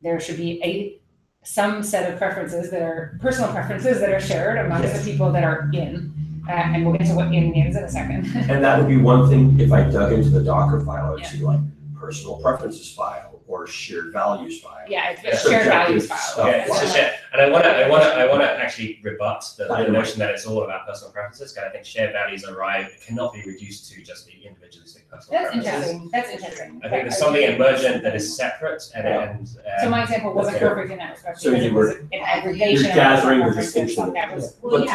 there should be some set of preferences that are personal preferences that are shared amongst the people that are in, and we'll get to what in means in a second. And that would be one thing, if I dug into the Docker file, I would see personal preferences file or shared values file. Yeah, it's a shared values file. Yeah, it's just shared. And I want to actually rebut the notion that it's all about personal preferences, because I think shared values cannot be reduced to just the individualistic personal preferences. That's interesting. I think there's something emergent that is separate, so my example wasn't perfect in that respect. So you were an aggregation. You're gathering the distinction. But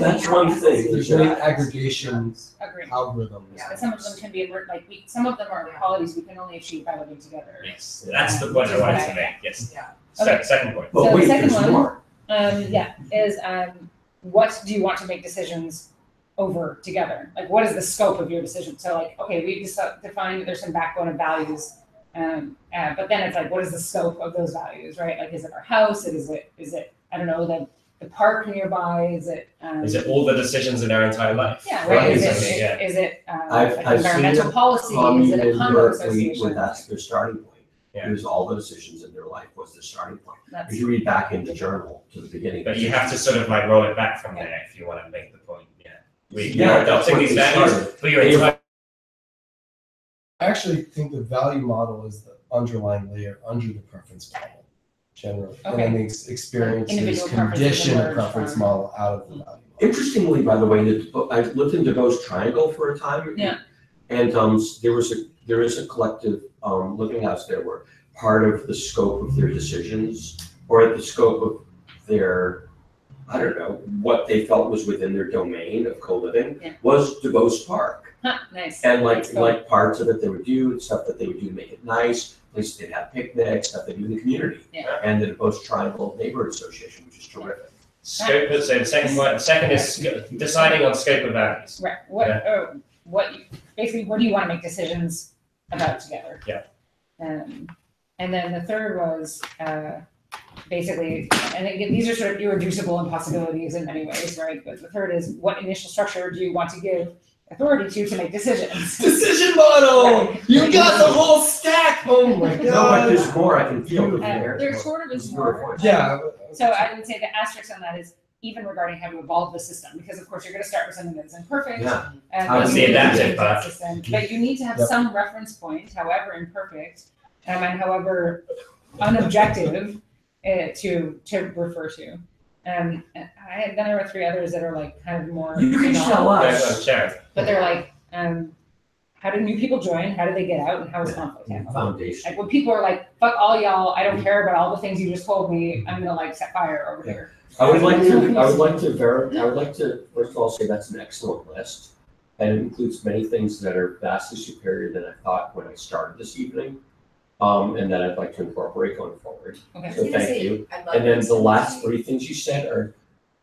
that's one thing. There's many aggregation algorithms. Yeah, but some of them can be some of them are qualities we can only achieve by living together. Yes, that's the point I wanted to make. Yes. Yeah. Okay. Second point. But So the wait, second there's one- more. is what do you want to make decisions over together? Like, what is the scope of your decision? So, like, okay, we just defined that there's some backbone of values, but then it's like, what is the scope of those values, right? Like, is it our house? Is it I don't know, the park nearby? Is it all the decisions in our entire life? yeah, right? Is Exactly, yeah. it I've like seen environmental policy? Is Commune it a in condo Berkeley, association? where that's their starting point. Yeah. It was all the decisions in their life was their starting point. That's- If you read back in the journal to the beginning. But you have to sort of like roll it back from there if you want to make the point. Yeah. You're that's adopting what these they values started. for your entire. I actually think the value model is the underlying layer under the preference model, generally. Okay. And then the experiences Individual preferences condition the emerge preference from- model out of the value model. Interestingly, by the way, I lived in DeVoe's Triangle for a time. Yeah. And there is a collective living house there where part of the scope of their decisions or the scope of their, I don't know, what they felt was within their domain of co-living was DeVoe's Park. Huh, nice. And Let's go. like parts of it they would do, stuff that they would do to make it nice, places they'd have picnics, stuff they do in the community. Yeah. And the DeVoe's Triangle Neighborhood Association, which is terrific. Scope. So the second point. The second is deciding on scope of values. Right. Basically, what do you want to make decisions about together? Yeah. And then the third was basically, and again, these are sort of irreducible impossibilities in many ways, right? But the third is, what initial structure do you want to give authority to make decisions? Decision model! Right. You got the whole stack! Oh my god! No, but there's more I can feel with There sort of is more. Yeah. So I would say the asterisk on that is even regarding how to evolve the system, because of course you're going to start with something that's imperfect. Yeah. And How to then be you need to adaptive, change that but- system. But you need to have Yep. some reference point, however imperfect, and however unobjective to refer to. And then there were three others that are like kind of more. You can know, tell us. But they're like, how do new people join? How do they get out? And how is conflict handled? Foundation. Like when people are like, "Fuck all y'all! I don't care about all the things you just told me. I'm gonna like set fire over here." I would like to first of all say that's an excellent list. And it includes many things that are vastly superior than I thought when I started this evening. And that I'd like to incorporate going forward. Okay. So thank you. And then the last three things you said are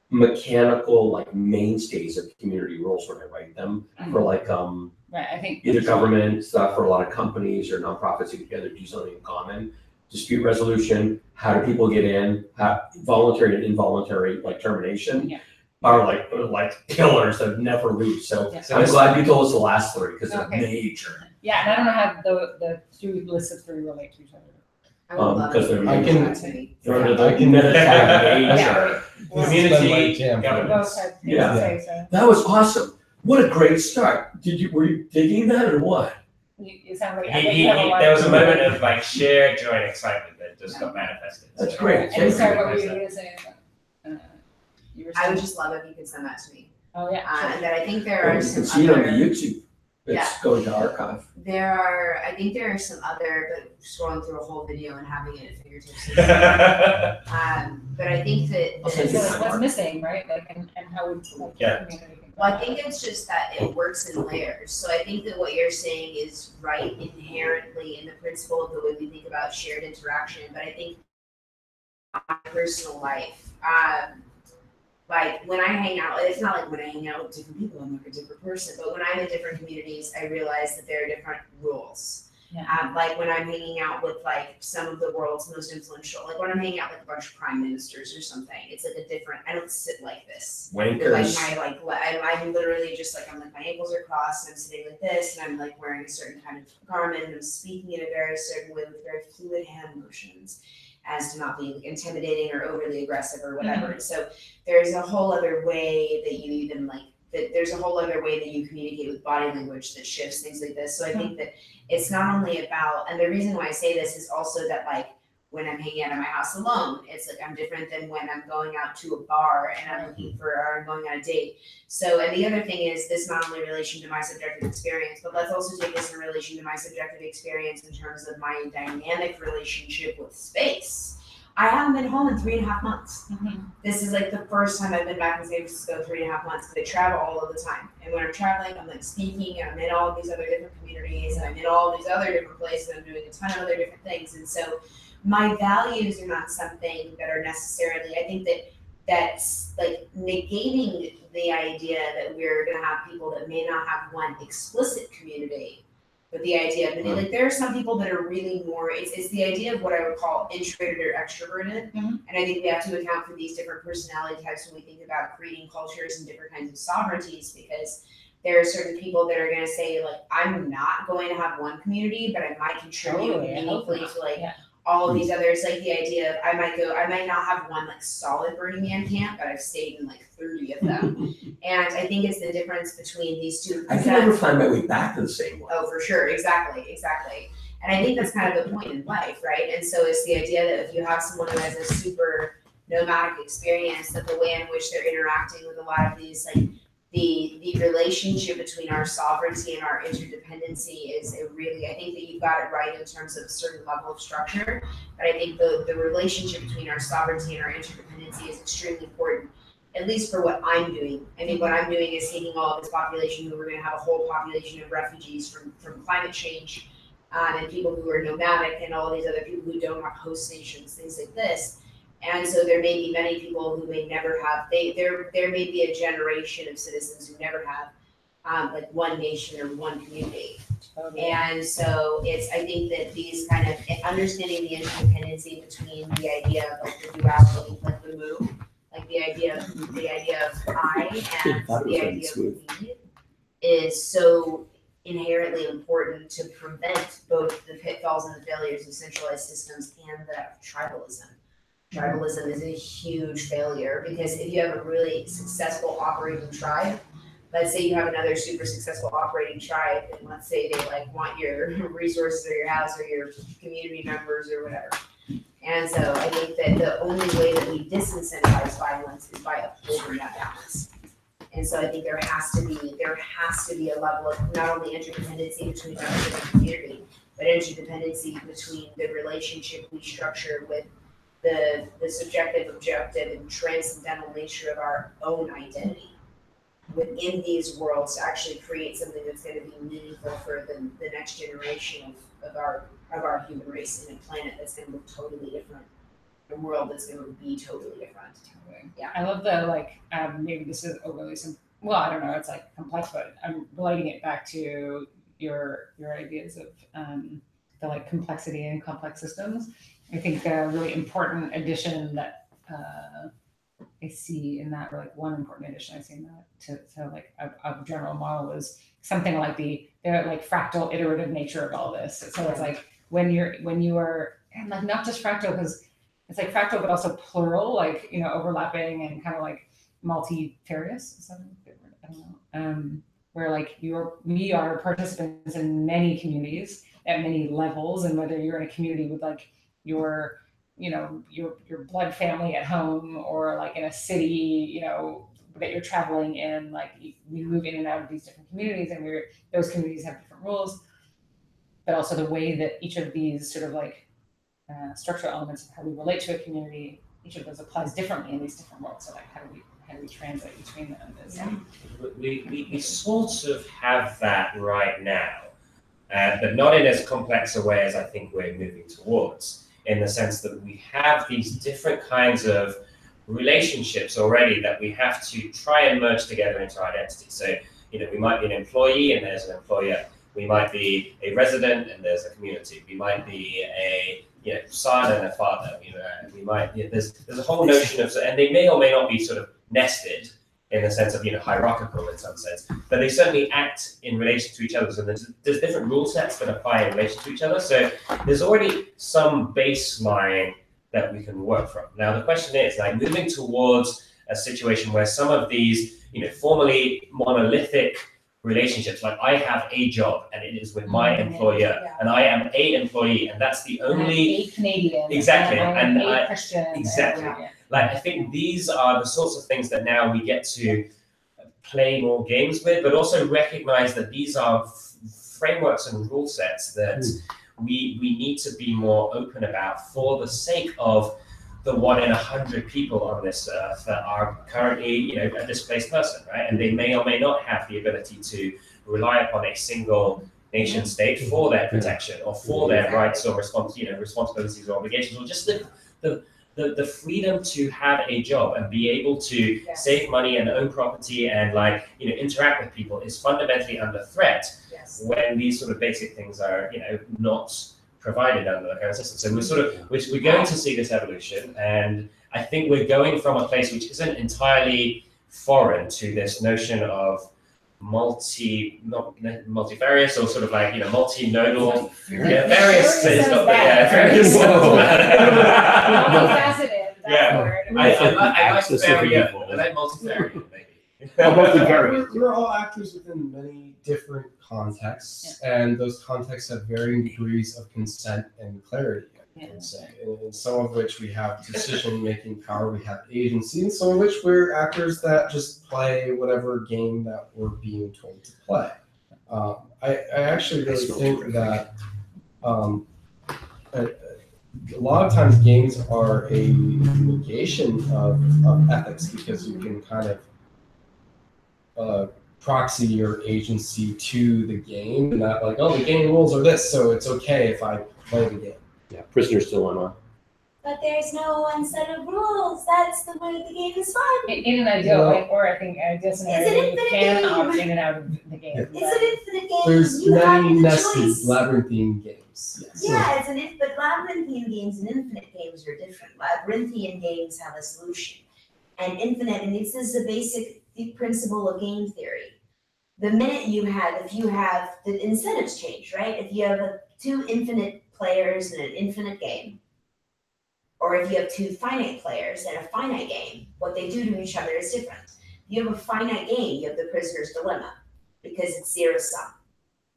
mechanical, like mainstays of community rules when I write them for like Right. I think either government stuff for a lot of companies or nonprofits who together do something in common. Dispute resolution, how do people get in, how voluntary and involuntary like termination are like pillars that never lose. So Yeah. I'm glad you told us the last three because they're Okay. major. Yeah, and I don't know how the two lists of three relate to each other. I would love because it. they're I major. can- Yeah. Community, Spend my jam. government. Both had things Yeah. to say, so That was awesome. What a great start. Were you digging that or what? you sound like There was a moment of like sheer joy and excitement that just got manifested. That's So- great. And sorry, what were you going to say? You were I saying, would just love if you could send that to me. oh yeah, sure. And that I think there You are can some see it on the other, YouTube. It's going to archive. I think there are some other, but scrolling through a whole video and having it at fingertips. But I think that. I'll send you So mine. what's missing, right? Like, and how would like, Yeah. community Well, I think it's just that it works in layers. So I think that what you're saying is right inherently in the principle of the way we think about shared interaction. But I think my personal life, like when I hang out, it's not like when I hang out with different people, I'm like a different person. But when I'm in different communities, I realize that there are different rules. Yeah. Like when I'm hanging out with like some of the world's most influential, like when I'm hanging out with a bunch of prime ministers or something, it's like a different. I don't sit like this. Wankers. I'm literally just like I'm like my ankles are crossed and I'm sitting like this and I'm like wearing a certain kind of garment and I'm speaking in a very certain way with very fluid hand motions as to not being intimidating or overly aggressive or whatever. And so there's a whole other way that you even like that there's a whole other way that you communicate with body language that shifts things like this. So I think that it's not only about, and the reason why I say this is also that like when I'm hanging out at my house alone, it's like I'm different than when I'm going out to a bar and I'm looking for or I'm going on a date. So, and the other thing is this not only relation to my subjective experience, but let's also take this in relation to my subjective experience in terms of my dynamic relationship with space. I haven't been home in 3.5 months. This is like the first time I've been back in San Francisco 3.5 months because I travel all of the time. And when I'm traveling, I'm like speaking and I'm in all of these other different communities and I'm in all these other different places and I'm doing a ton of other different things. And so my values are not something that are necessarily, I think that's like negating the idea that we're gonna have people that may not have one explicit community, but the idea of, like, there are some people that are really more, it's the idea of what I would call introverted or extroverted. And I think we have to account for these different personality types when we think about creating cultures and different kinds of sovereignties, because there are certain people that are gonna say, like, I'm not going to have one community, but I might contribute meaningfully to like all of these others, like the idea of I might not have one like solid Burning Man camp, but I've stayed in like 30 of them. And I think it's the difference between these two. I can never find my way back to the same one. Oh, for sure, exactly. And I think that's kind of the point in life, right? And so it's the idea that if you have someone who has a super nomadic experience, that the way in which they're interacting with a lot of these, like the relationship between our sovereignty and our interdependency is a really, I think that you got it right in terms of a certain level of structure, but I think the relationship between our sovereignty and our interdependency is extremely important, at least for what I'm doing. I think what I'm doing is taking all of this population, who we're gonna have a whole population of refugees from climate change, and people who are nomadic, and all these other people who don't have host nations, things like this. And so there may be many people who may never have, there may be a generation of citizens who never have like one nation or one community. And so I think that these kind of understanding the interdependency between the idea of like the duality, like the move, like the idea of I and the idea of we, is so inherently important to prevent both the pitfalls and the failures of centralized systems and the tribalism. Tribalism is a huge failure, because if you have a really successful operating tribe, let's say you have another super successful operating tribe, and let's say they like want your resources or your house or your community members or whatever. And so I think that the only way that we disincentivize violence is by upholding that balance. And so I think there has to be a level of not only interdependency between members of the community, but interdependency between the relationship we structure with the subjective, objective, and transcendental nature of our own identity within these worlds, to actually create something that's going to be meaningful for the next generation of our human race, in a planet that's going to look totally different, a world that's going to be totally different. Yeah, I love the maybe this is overly simple. Well, I don't know. It's like complex, but I'm relating it back to your ideas of the like complexity in complex systems. I think a really important addition that I see in that, or like one important addition I see in that to like a general model, is something like the like fractal iterative nature of all this. So it's like when you are, and like not just fractal, because it's like fractal, but also plural, like, you know, overlapping and kind of like multifarious. Is that a good word? I don't know. Where like we are participants in many communities at many levels, and whether you're in a community with like your blood family at home, or like in a city, you know, that you're traveling in, like we move in and out of these different communities, and those communities have different rules, but also the way that each of these sort of like structural elements of how we relate to a community, each of those applies differently in these different worlds. So like how do we translate between them? We sort of have that right now, but not in as complex a way as I think we're moving towards, in the sense that we have these different kinds of relationships already that we have to try and merge together into our identity. So, you know, we might be an employee and there's an employer. We might be a resident and there's a community. We might be a son and a father. We might, there's a whole notion of, and they may or may not be sort of nested in the sense of, hierarchical in some sense, but they certainly act in relation to each other. So there's different rule sets that apply in relation to each other. So there's already some baseline that we can work from. Now the question is, like, moving towards a situation where some of these, formally monolithic relationships, like I have a job and it is with my employer, and I am a employee, and that's the only a Canadian, exactly, and a Christian, exactly. Like, I think these are the sorts of things that now we get to play more games with, but also recognize that these are frameworks and rule sets that we need to be more open about, for the sake of the 1 in 100 people on this earth that are currently, a displaced person, right? And they may or may not have the ability to rely upon a single nation state for their protection or for their rights or responsibilities or obligations, or just the freedom to have a job and be able to save money and own property and interact with people is fundamentally under threat when these sort of basic things are not provided under the current system. So we're going to see this evolution, and I think we're going from a place which isn't entirely foreign to this notion of multifarious or sort of multinodal, various. Multifaceted. Yeah. Word. I like multivariate, maybe. We're all actors within many different contexts, and those contexts have varying degrees of consent and clarity. I would say, in some of which we have decision-making power, we have agency, and some of which we're actors that just play whatever game that we're being told to play. I actually really think that a lot of times games are a negation of ethics, because you can kind of proxy your agency to the game, and not the game rules are this, so it's okay if I play the game. Yeah, prisoner's dilemma. But there's no one set of rules. That's the way the game is fun. In an ideal, or I think ideal scenario, you can opt in and out of the game. It's an infinite game. There's you many have nested choice. labyrinthine games. Yeah, but labyrinthine games and infinite games are different. Labyrinthian games have a solution, and infinite, and this is the basic principle of game theory. The minute if you have the incentives change, right? If you have two infinite players in an infinite game, or if you have two finite players in a finite game, what they do to each other is different. If you have a finite game, you have the prisoner's dilemma, because it's zero sum.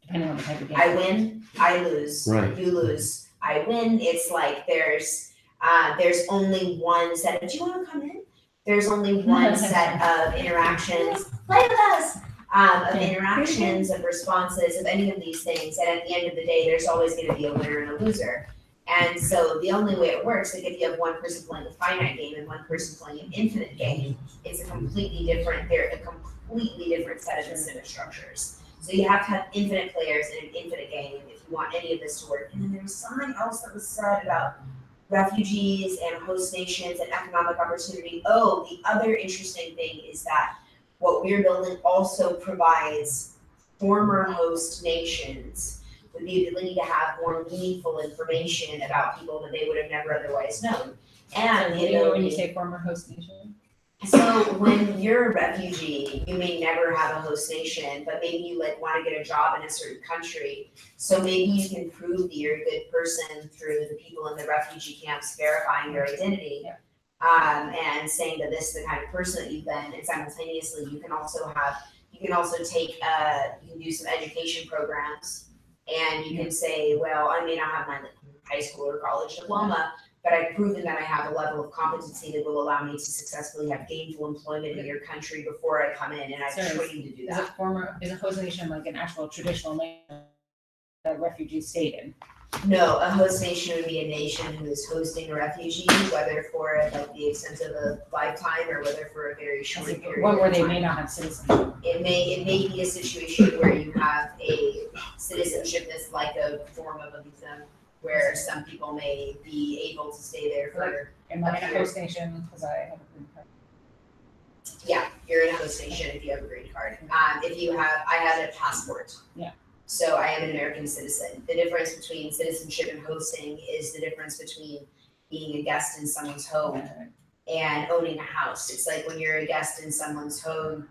Depending on the type of game. I win, I lose, Right. you lose, I win. It's like there's only one set of, do you want to come in? There's only one set of interactions, play with us, of interactions, of responses, of any of these things. And at the end of the day, there's always going to be a winner and a loser. And so the only way it works, like if you have one person playing a finite game and one person playing an infinite game, it's a completely different set of incentive structures. So you have to have infinite players in an infinite game if you want any of this to work. And then there's something else that was said about refugees and host nations and economic opportunity. Oh, the other interesting thing is that what we're building also provides former host nations with the ability to have more meaningful information about people that they would have never otherwise known. And when you say former host nation? So when you're a refugee, you may never have a host nation, but maybe you want to get a job in a certain country. So maybe you can prove that you're a good person through the people in the refugee camps verifying your identity. Yeah. And saying that this is the kind of person that you've been, and simultaneously you can also take you can do some education programs, and you can say, well, I may not have my high school or college diploma, but I've proven that I have a level of competency that will allow me to successfully have gainful employment in your country before I come in, and I've trained to do that. Is a host nation like an actual traditional nation that a refugee stayed in? No, a host nation would be a nation who is hosting a refugee, whether for the extent of a lifetime or whether for a very short period. One where they may not have citizenship. It may be a situation where you have a citizenship that's like a form of a visa, where some people may be able to stay there for. Am I in a host nation because I have a green card? Yeah, you're in a host nation if you have a green card. I have a passport. Yeah. So I am an American citizen. The difference between citizenship and hosting is the difference between being a guest in someone's home and owning a house. It's like when you're a guest in someone's home,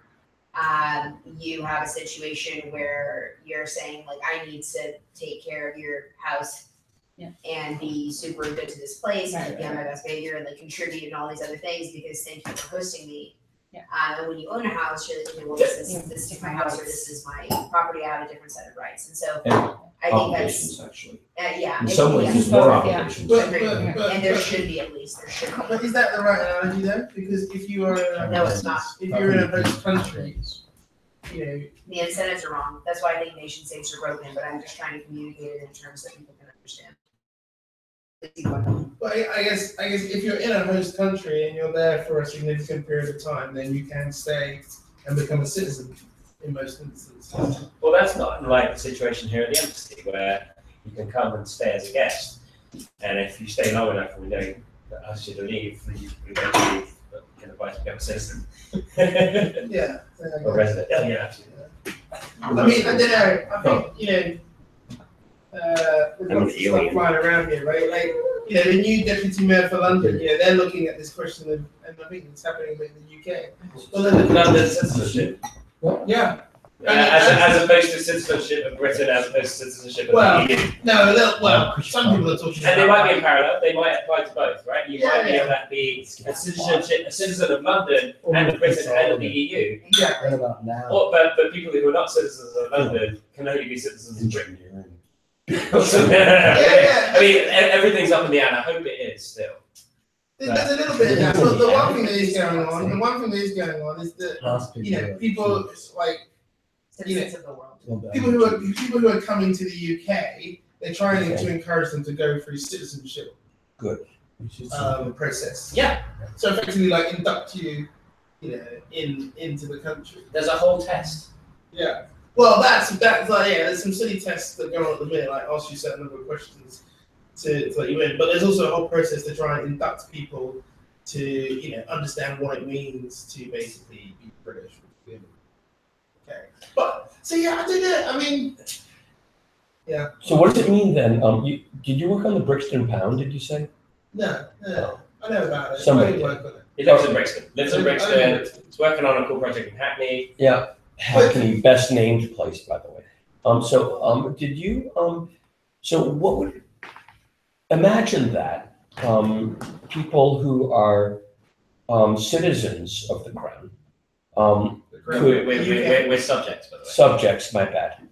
you have a situation where you're saying I need to take care of your house and be super good to this place and be on my best behavior and contribute and all these other things because thank you for hosting me. Yeah. And when you own a house, you're like, okay, well, this is my house or this is my property. I have a different set of rights, and so I think that's actually. yeah. In some ways, there's more obligations. But And there should be at least. There should be. But is that the right analogy though? Because if you are No, it's not. if you're in a host country, The incentives are wrong. That's why I think nation states are broken. But I'm just trying to communicate it in terms that people can understand. But I guess if you're in a host country and you're there for a significant period of time, then you can stay and become a citizen. in most instances. Well, that's not like the situation here at the embassy, where you can come and stay as a guest, and if you stay long enough and we don't ask you to leave, you don't leave, but you can invite to become a citizen. Yeah. Or resident. Yeah. I mean, I don't know. I think, we've got stuff flying around here, right? Like, the new deputy mayor for London, they're looking at this question of, and I think it's happening in the UK. Well, London citizenship. Yeah. As opposed to citizenship of Britain, as opposed to citizenship of the EU. No, some people are talking about. And they might be in parallel. They might apply to both, right? You might be Yeah. able to be a citizen of London and Britain and of the EU. Yeah. What about now? But people who are not citizens of London can only be citizens of Britain. Yeah. I mean, everything's up in the air, and I hope it is still. There's a little bit of that. But the one thing that is going on, is that people like Citizens of the world. people who are coming to the UK, they're trying to encourage them to go through citizenship. Good. Process. Yeah. So effectively, like induct you, into the country. There's a whole test. Yeah. Well, that's like there's some silly tests that go on at the minute, like ask you a certain number of questions to let you in. But there's also a whole process to try and induct people to understand what it means to basically be British. Okay. But so I don't know. I mean, yeah. So what does it mean then? Did you work on the Brixton Pound? Did you say? No. I know about it. Somebody I didn't work on it. He lives in Brixton. Lives in I Brixton. live in Brixton. He's working on a cool project in Hackney. Yeah. Hackney, best named place, by the way. Did you? So what would? Imagine that people who are citizens of the Crown. We're subjects, by the way. Subjects, my bad.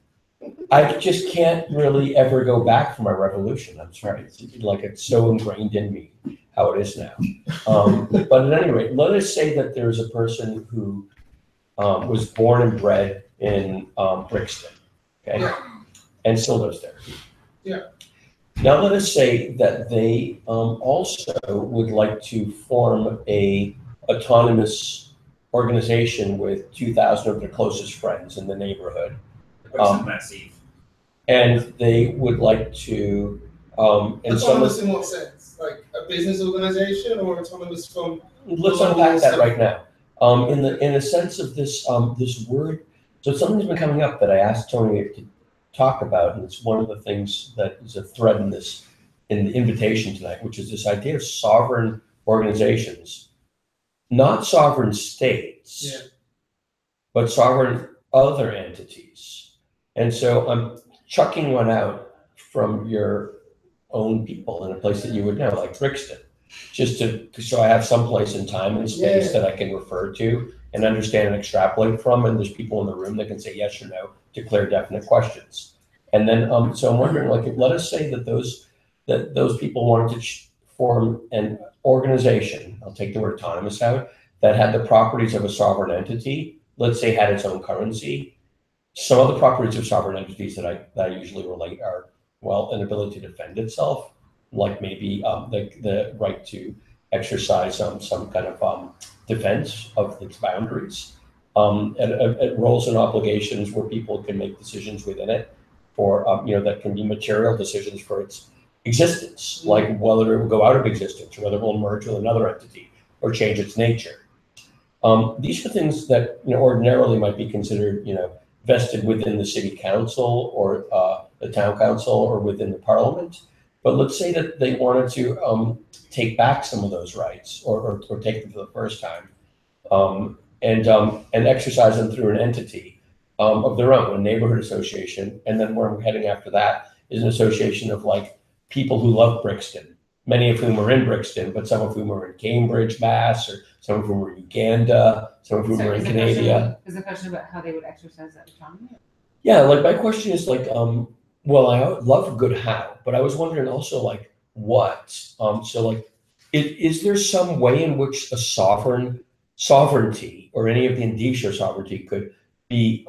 I just can't really ever go back from my revolution. I'm sorry. It's so ingrained in me how it is now. But at any rate, let us say that there's a person who was born and bred in Brixton, okay, and still lives there. Yeah. Now let us say that they also would like to form a autonomous organization with 2,000 of their closest friends in the neighborhood. Massive. And they would like to. Autonomous in what sense? Like a business organization, or autonomous from? Let's unpack that right now. In the sense of this this word, so something's been coming up that I asked Tony to talk about, and it's one of the things that is a thread in the invitation tonight, which is this idea of sovereign organizations, not sovereign states, but sovereign other entities. And so I'm chucking one out from your own people in a place that you would know, like Brixton, just so I have some place in time and space that I can refer to and understand and extrapolate from, and there's people in the room that can say yes or no to clear definite questions. And then, so I'm wondering, let us say that those people wanted to form an organization, I'll take the word autonomous out, that had the properties of a sovereign entity, let's say had its own currency. Some of the properties of sovereign entities that I usually relate are, well, an ability to defend itself, like maybe the right to exercise some kind of defense of its boundaries, and roles and obligations where people can make decisions within it for, that can be material decisions for its existence, like whether it will go out of existence or whether it will merge with another entity or change its nature. These are things that ordinarily might be considered, vested within the city council or the town council or within the parliament. But let's say that they wanted to take back some of those rights or take them for the first time and exercise them through an entity of their own, a neighborhood association. And then where I'm heading after that is an association of people who love Brixton, many of whom are in Brixton, but some of whom are in Cambridge, Mass, or some of whom are in Uganda, some of whom are in Canada. Is the question about how they would exercise that autonomy? Yeah, my question is well, I love a good how, but I was wondering also what? Is there some way in which a sovereignty or any of the indicia of sovereignty could be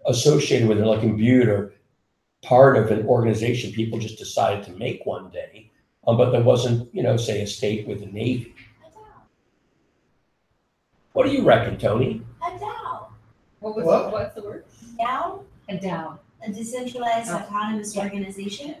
associated with it, imbued or part of an organization people just decided to make one day, but there wasn't, say a state with a navy? What do you reckon, Tony? A DAO. What's the word? DAO, A DAO. a decentralized Oh. autonomous organization.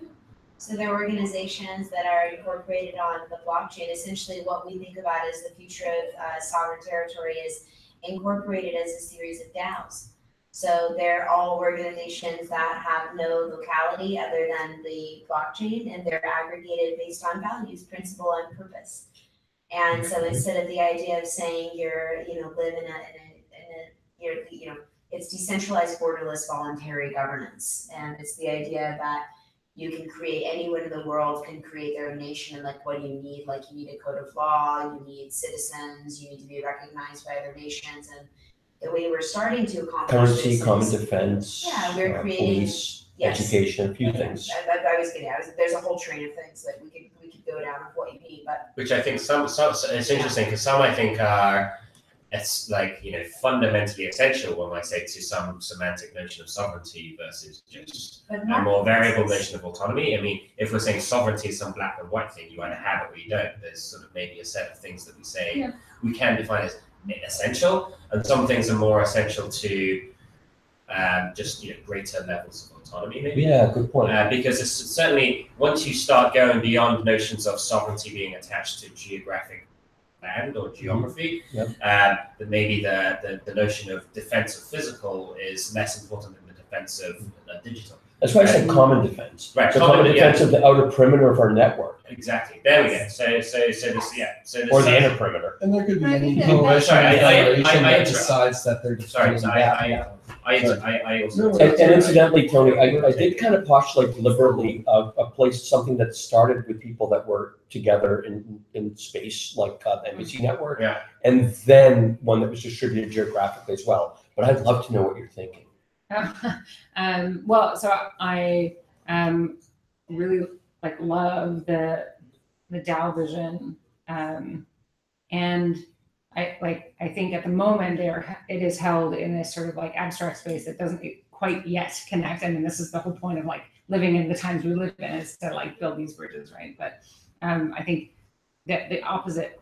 So they're organizations that are incorporated on the blockchain. Essentially, what we think about as the future of sovereign territory is incorporated as a series of DAOs. So they're all organizations that have no locality other than the blockchain, and they're aggregated based on values, principle, and purpose. And so instead of the idea of saying you're, live in a it's decentralized borderless voluntary governance. And it's the idea that you can create, anyone in the world can create their own nation. And like, what do you need? Like, you need a code of law, you need citizens, you need to be recognized by other nations. And the way we're starting to accomplish Currency, this common is, defense, we're creating, police, yes. education, a few things. There's a whole train of things that we could go down of what you need, but. Which I think it's interesting because some I think are, it's like, fundamentally essential when I say to some semantic notion of sovereignty versus just a more variable notion of autonomy. I mean, if we're saying sovereignty is some black and white thing, you either have it or you don't. There's sort of maybe a set of things that we say we can define as essential, and some things are more essential to just greater levels of autonomy, maybe. Yeah, good point. Because it's certainly, once you start going beyond notions of sovereignty being attached to geographic land or geography, then maybe the notion of defense of physical is less important than the defense of digital. That's why I said common defense. Right, so common defense of the outer perimeter of our network. Exactly. There we go. So this, or the inner perimeter. And there could be any coalition that decides that they're defending that. I also. And incidentally, Tony, I did kind of postulate deliberately a place, something that started with people that were together in space, like the MIT network, and then one that was distributed geographically as well. But I'd love to know what you're thinking. Well, so I really love the DAO vision, and I think at the moment it is held in this sort of abstract space that doesn't quite yet connect. I mean, this is the whole point of living in the times we live in, is to build these bridges, right? But I think that the opposite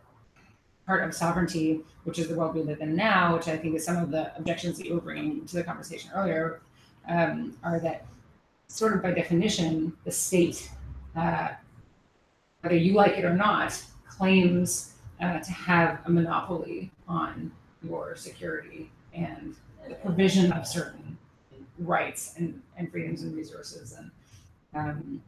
part of sovereignty, which is the world we live in now, which I think is some of the objections that you were bringing to the conversation earlier, are that sort of by definition, the state, whether you like it or not, claims to have a monopoly on your security and the provision of certain rights and freedoms and resources and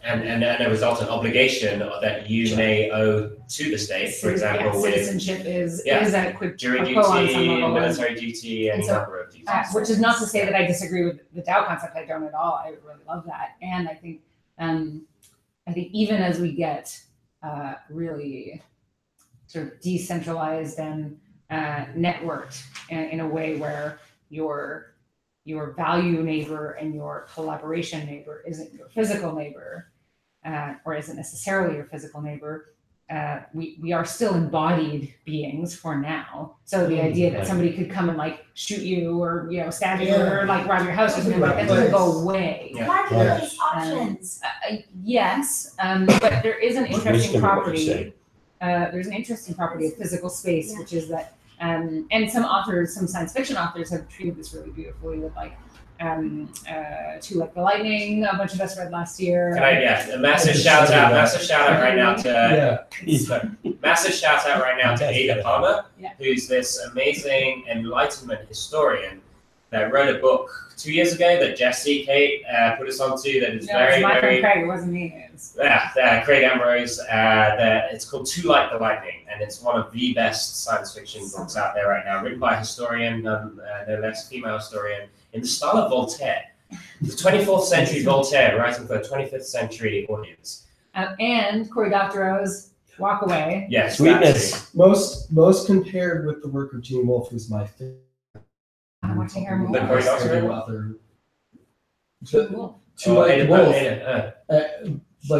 a resultant obligation that you may owe to the state, for example, with citizenship is a quid jury pro quo on some duty, level, military duty, any number of duties. Which is not to say that I disagree with the DAO concept. I don't at all. I really love that, and I think even as we get really sort of decentralized and networked in a way where your value neighbor and your collaboration neighbor isn't your physical neighbor, or isn't necessarily your physical neighbor. We are still embodied beings for now. So the idea that somebody could come and shoot you or stab you or rob your house or something like that doesn't go away. Marketplace options. Yes, but there is an interesting property. There's an interesting property of physical space, which is that, and some science fiction authors have treated this really beautifully with To Like the Lightning, a bunch of us read last year. A massive shout out right now to Ada Palmer, who's this amazing Enlightenment historian that wrote a book 2 years ago that Jesse Kate put us onto, that is very Craig, it wasn't me. Craig Ambrose. It's called To Like the Lightning, and it's one of the best science fiction books out there right now, written by a historian, no less female historian, in the style of Voltaire. The 24th century Voltaire writing for a 25th century audience. And Cory Doctorow's Walk Away. Yes, sweetness. Most compared with the work of Gene Wolfe, who's my favorite. I want to hear more. The Cory Doctorow author.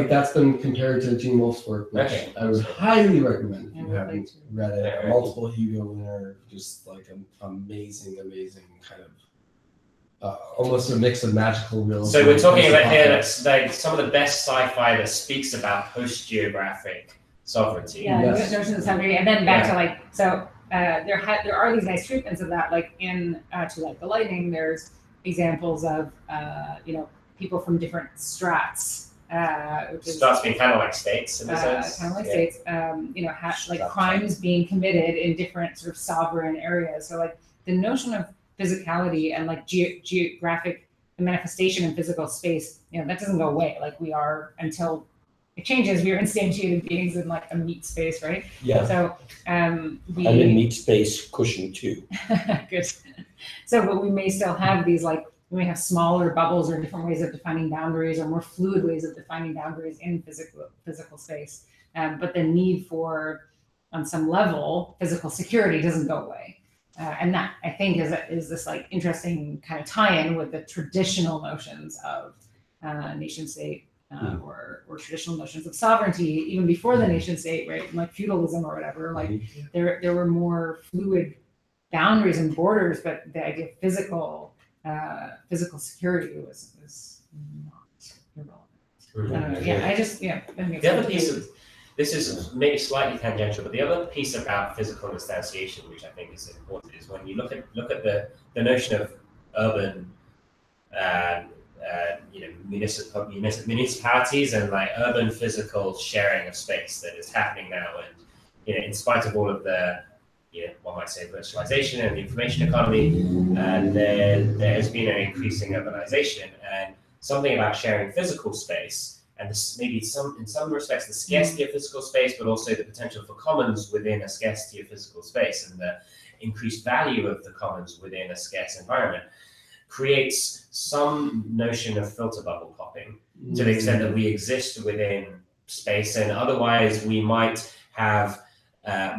That's been compared to Gene Wolfe's work, which I would highly recommend if you haven't read it. A multiple Hugo winner, just an amazing kind of almost a mix of magical realism. So we're talking about here that's some of the best sci-fi that speaks about post-geographic sovereignty. Yeah, notion of sovereignty, and then back to there are these nice treatments of that, like in To Like the Lightning, there's examples of people from different strats. Strats being kind of like states in a sense. Kind of like states, like crimes being committed in different sort of sovereign areas. So like the notion of physicality and like geographic manifestation in physical space, that doesn't go away. Like we are, until it changes, we are instantiated beings in like a meat space, right? Yeah. So I'm in meat space cushion too. Good. So, but we may still have these, like, we may have smaller bubbles or different ways of defining boundaries or more fluid ways of defining boundaries in physical space. But the need for, on some level, physical security doesn't go away. And that, I think, is this like interesting kind of tie-in with the traditional notions of nation state or traditional notions of sovereignty, even before the nation state, right? Like feudalism or whatever. Like there were more fluid boundaries and borders, but the idea of physical security was not irrelevant. The other piece of this is maybe slightly tangential, but the other piece about physical instantiation, which I think is important, is when you look at the notion of urban, municipalities and like urban physical sharing of space that is happening now, and in spite of all of the one might say virtualization and the information economy, there has been an increasing urbanization, and something about sharing physical space, and this maybe in some respects the scarcity of physical space, but also the potential for commons within a scarcity of physical space, and the increased value of the commons within a scarce environment, creates some notion of filter bubble popping to the extent that we exist within space, and otherwise we might have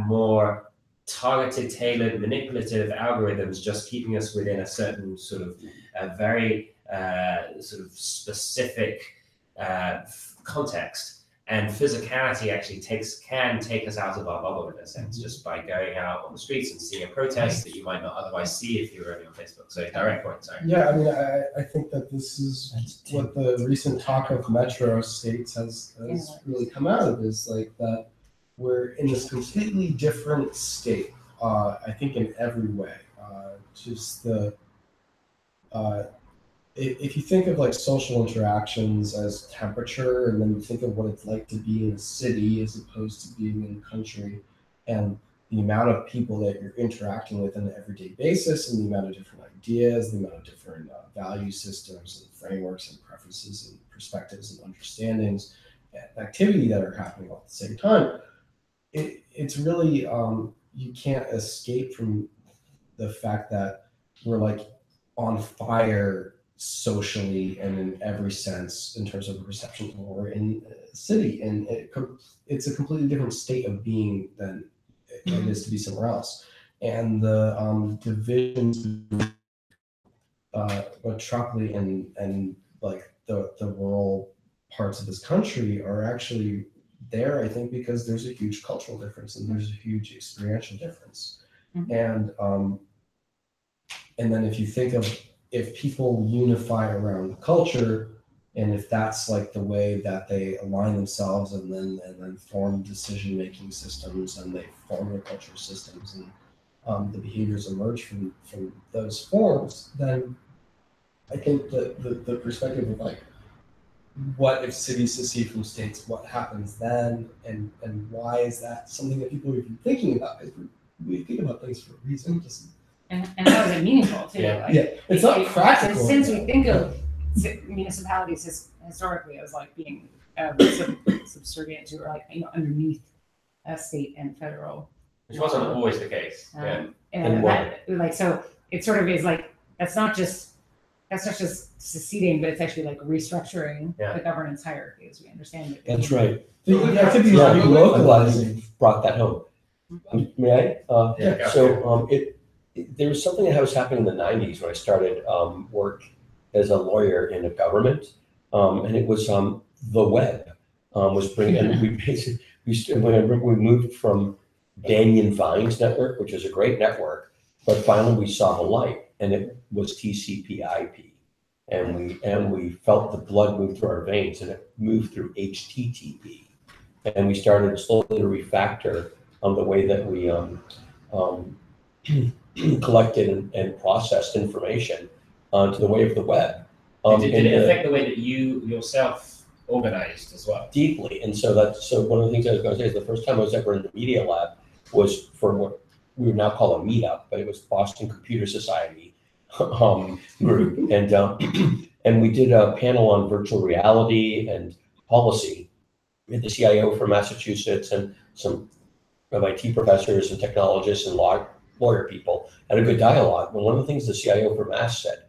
more targeted, tailored, manipulative algorithms just keeping us within a certain sort of very sort of specific context. And physicality actually can take us out of our bubble in a sense, just by going out on the streets and seeing a protest that you might not otherwise see if you were only on Facebook. So direct point, sorry. Yeah, I mean, I think that this is what the recent talk of metro states has really come out of, is like that we're in this completely different state, I think in every way. Just if you think of like social interactions as temperature, and then you think of what it's like to be in a city as opposed to being in the country, and the amount of people that you're interacting with on an everyday basis, and the amount of different ideas, the amount of different value systems and frameworks and preferences and perspectives and understandings and activity that are happening all at the same time, it's really, you can't escape from the fact that we're like on fire socially and in every sense in terms of the perception we're in a city, and it's a completely different state of being than it is to be somewhere else. And the divisions metropoli and like the rural parts of this country are actually there, I think, because there's a huge cultural difference and there's a huge experiential difference. And then if you think of, if people unify around culture, and if that's like the way that they align themselves and then form decision-making systems, and they form their cultural systems, and the behaviors emerge from those forms, then I think the perspective of like, what if cities secede from states, what happens then, and why is that something that people are even thinking about? Because we think about things for a reason. And how is it meaningful too? Yeah. Like, It's not practical. Since we think of municipalities historically as like being subservient to, or like underneath a state and federal, which wasn't always the case. And that, like, so it sort of is like that's not just seceding, but it's actually like restructuring the governance hierarchy as we understand it. That's right. I'm glad you brought that home. May I? Yeah. There was something that was happening in the 90s when I started work as a lawyer in a government, and it was the web was bringing, and we moved from Banyan Vines network, which is a great network, but finally we saw the light, and it was TCP/IP, and we felt the blood move through our veins, and it moved through HTTP, and we started slowly to refactor the way that we collected and processed information onto the way of the web. Did it affect the way that you yourself organized as well? Deeply. And so one of the things I was going to say is the first time I was ever in the Media Lab was for what we would now call a meetup, but it was Boston Computer Society group. And we did a panel on virtual reality and policy with the CIO from Massachusetts and some MIT professors and technologists and lawyer people, had a good dialogue. But one of the things the CIO from Mass said,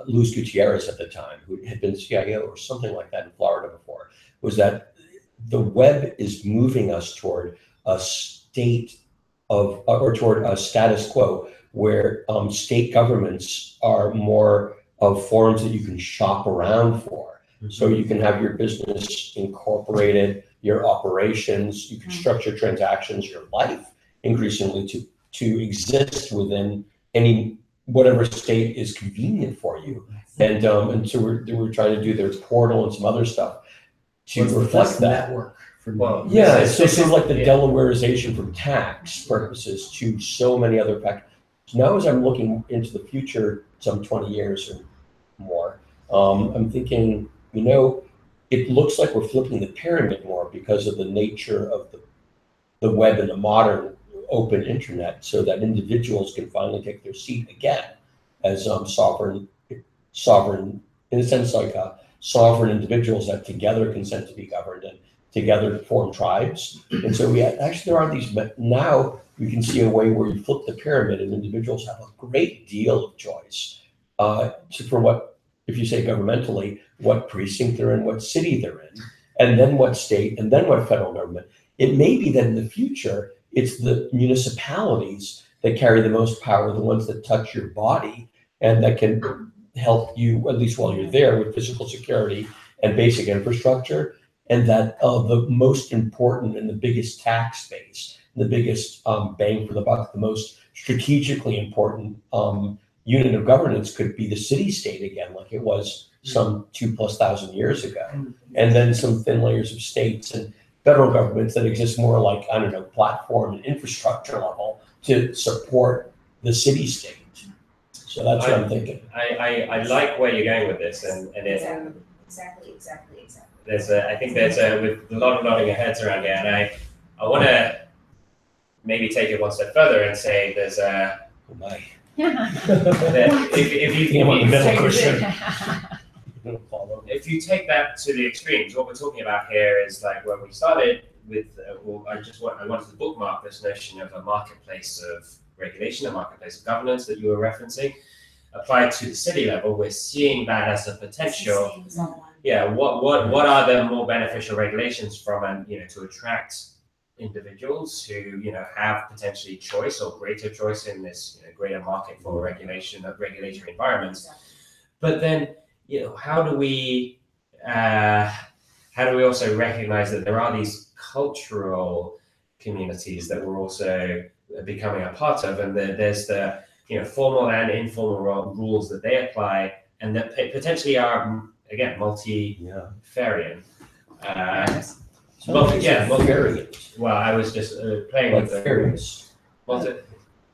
Luis Gutierrez at the time, who had been CIO or something like that in Florida before, was that the web is moving us toward a state of, or toward a status quo where state governments are more of forums that you can shop around for. So you can have your business incorporated, your operations, you can structure transactions, your life increasingly to exist within whatever state is convenient for you. And so we're trying to do their portal and some other stuff to reflect that. Network. Well, Yeah, so sort of like the Delawareization from tax purposes to so many other factors. So now as I'm looking into the future, some 20 years or more, I'm thinking, it looks like we're flipping the pyramid more because of the nature of the web and the modern open internet, so that individuals can finally take their seat again as sovereign, in a sense, like sovereign individuals that together consent to be governed and together form tribes. And so there are these, but now we can see a way where you flip the pyramid and individuals have a great deal of choice for what, if you say governmentally, what precinct they're in, what city they're in, and then what state, and then what federal government. It may be that in the future, it's the municipalities that carry the most power, the ones that touch your body, and that can help you, at least while you're there, with physical security and basic infrastructure, and that the most important and the biggest tax base, the biggest bang for the buck, the most strategically important unit of governance could be the city-state again, like it was some 2,000+ years ago. And then some thin layers of states and federal governments that exist more like, I don't know, platform and infrastructure level to support the city-state. So that's what I'm thinking. I like where you're going with this, and Exactly. I think there's with a lot of nodding of heads around here, and I want to maybe take it one step further and say there's a. Oh my. If you take that to the extremes, what we're talking about here is like when we started with, I wanted to bookmark this notion of a marketplace of regulation, a marketplace of governance that you were referencing. Applied to the city level, we're seeing that as a potential. Yeah, what are the more beneficial regulations from, and to attract individuals who have potentially choice or greater choice in this greater market for regulation of regulatory environments. But then how do we also recognize that there are these cultural communities that we're also becoming a part of, and that there's the formal and informal rules that they apply, and that potentially are again multifariant. Multivariate. Well, I was just playing like with the fairies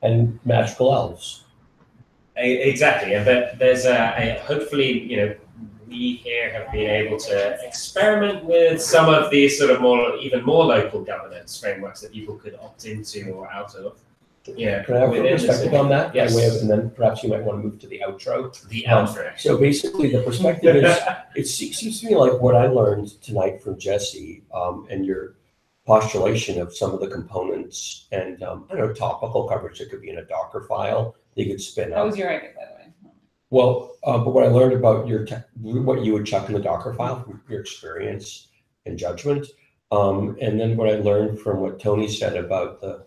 and magical elves. Exactly, but there's hopefully we here have been able to experiment with some of these sort of even more local governance frameworks that people could opt into or out of. Can I have a perspective on that? Yes. And then perhaps you might want to move to the outro. The outro. So basically, the perspective is, it seems to me like what I learned tonight from Jesse and your postulation of some of the components and topical coverage that could be in a Docker file that you could spin up. That was your idea, by the way. Well, but what I learned about what you would chuck in the Docker file from your experience and judgment, and then what I learned from what Tony said about the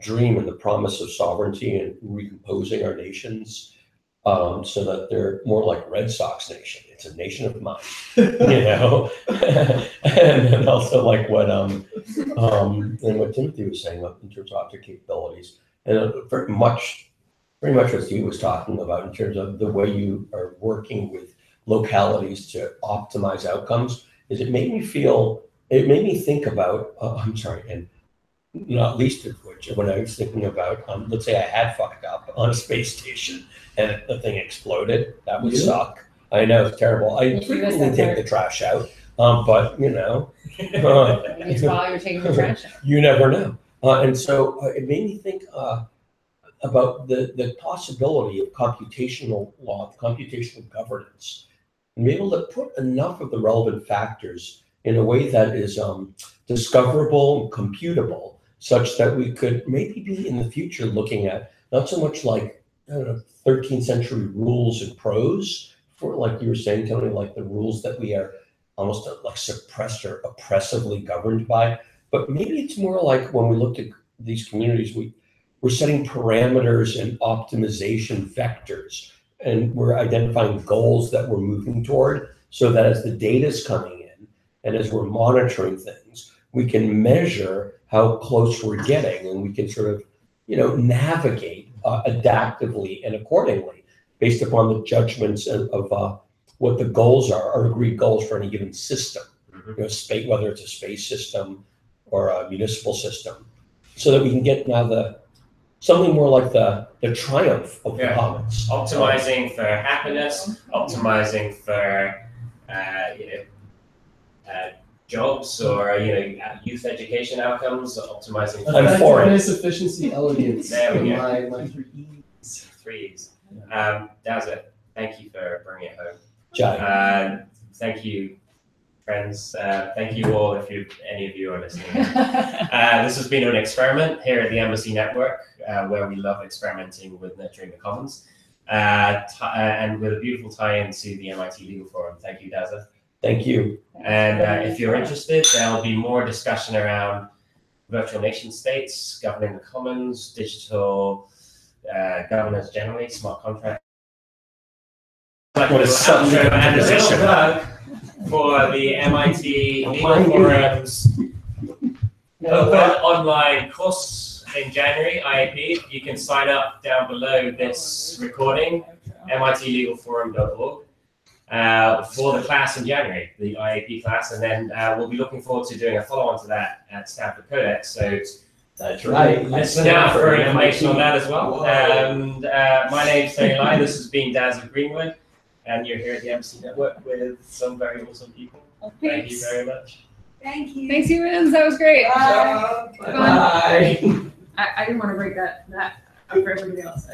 dream and the promise of sovereignty and recomposing our nations so that they're more like Red Sox nation. It's a nation of mind, and then also like what and what Timothy was saying in terms of object capabilities, and very much what Steve was talking about in terms of the way you are working with localities to optimize outcomes. Is it made me think about? not least of which, when I was thinking about, let's say I had fucked up on a space station and the thing exploded, that would suck. I know, it's terrible. I frequently take the trash out, but you know. It's while you're taking the trash out. You never know. And so it made me think about the possibility of computational law, computational governance, and be able to put enough of the relevant factors in a way that is discoverable and computable, such that we could maybe be in the future looking at not so much like, I don't know, 13th century rules and prose, for like you were saying, Tony, like the rules that we are almost like suppressed or oppressively governed by, but maybe it's more like when we look at these communities, we're setting parameters and optimization vectors, and we're identifying goals that we're moving toward, so that as the data is coming in and as we're monitoring things, we can measure how close we're getting, and we can sort of, you know, navigate adaptively and accordingly based upon the judgments of what the goals are, or agreed goals for any given system, you know, space, whether it's a space system or a municipal system, so that we can get now something more like the triumph of the commons. Optimizing for happiness, optimizing for jobs or youth education outcomes, optimizing for effectiveness, efficiency, elegance. There we go. My 3 E's. 3 E's. That's it. Thank you for bringing it home. Thank you, friends. Thank you all if any of you are listening. This has been an experiment here at the Embassy Network, where we love experimenting with nurturing the commons, and with a beautiful tie-in to the MIT Legal Forum. Thank you, Dazza. Thank you. And if you're interested, there'll be more discussion around virtual nation states, governing the commons, digital governance generally, smart contracts. And a little plug for the MIT Legal Forum's open online course in January, IAP. You can sign up down below this recording, mitlegalforum.org. For the class in January, the IAP class, and then we'll be looking forward to doing a follow-on to that at Stanford Codex. So that's right. Listen out for information on that as well. And my name's Tony Lai. This has been Daz of Greenwood, and you're here at the Embassy Network with some very awesome people. Thank you very much. Thank you. Thanks, humans. That was great. Bye. I didn't want to break that up for everybody else.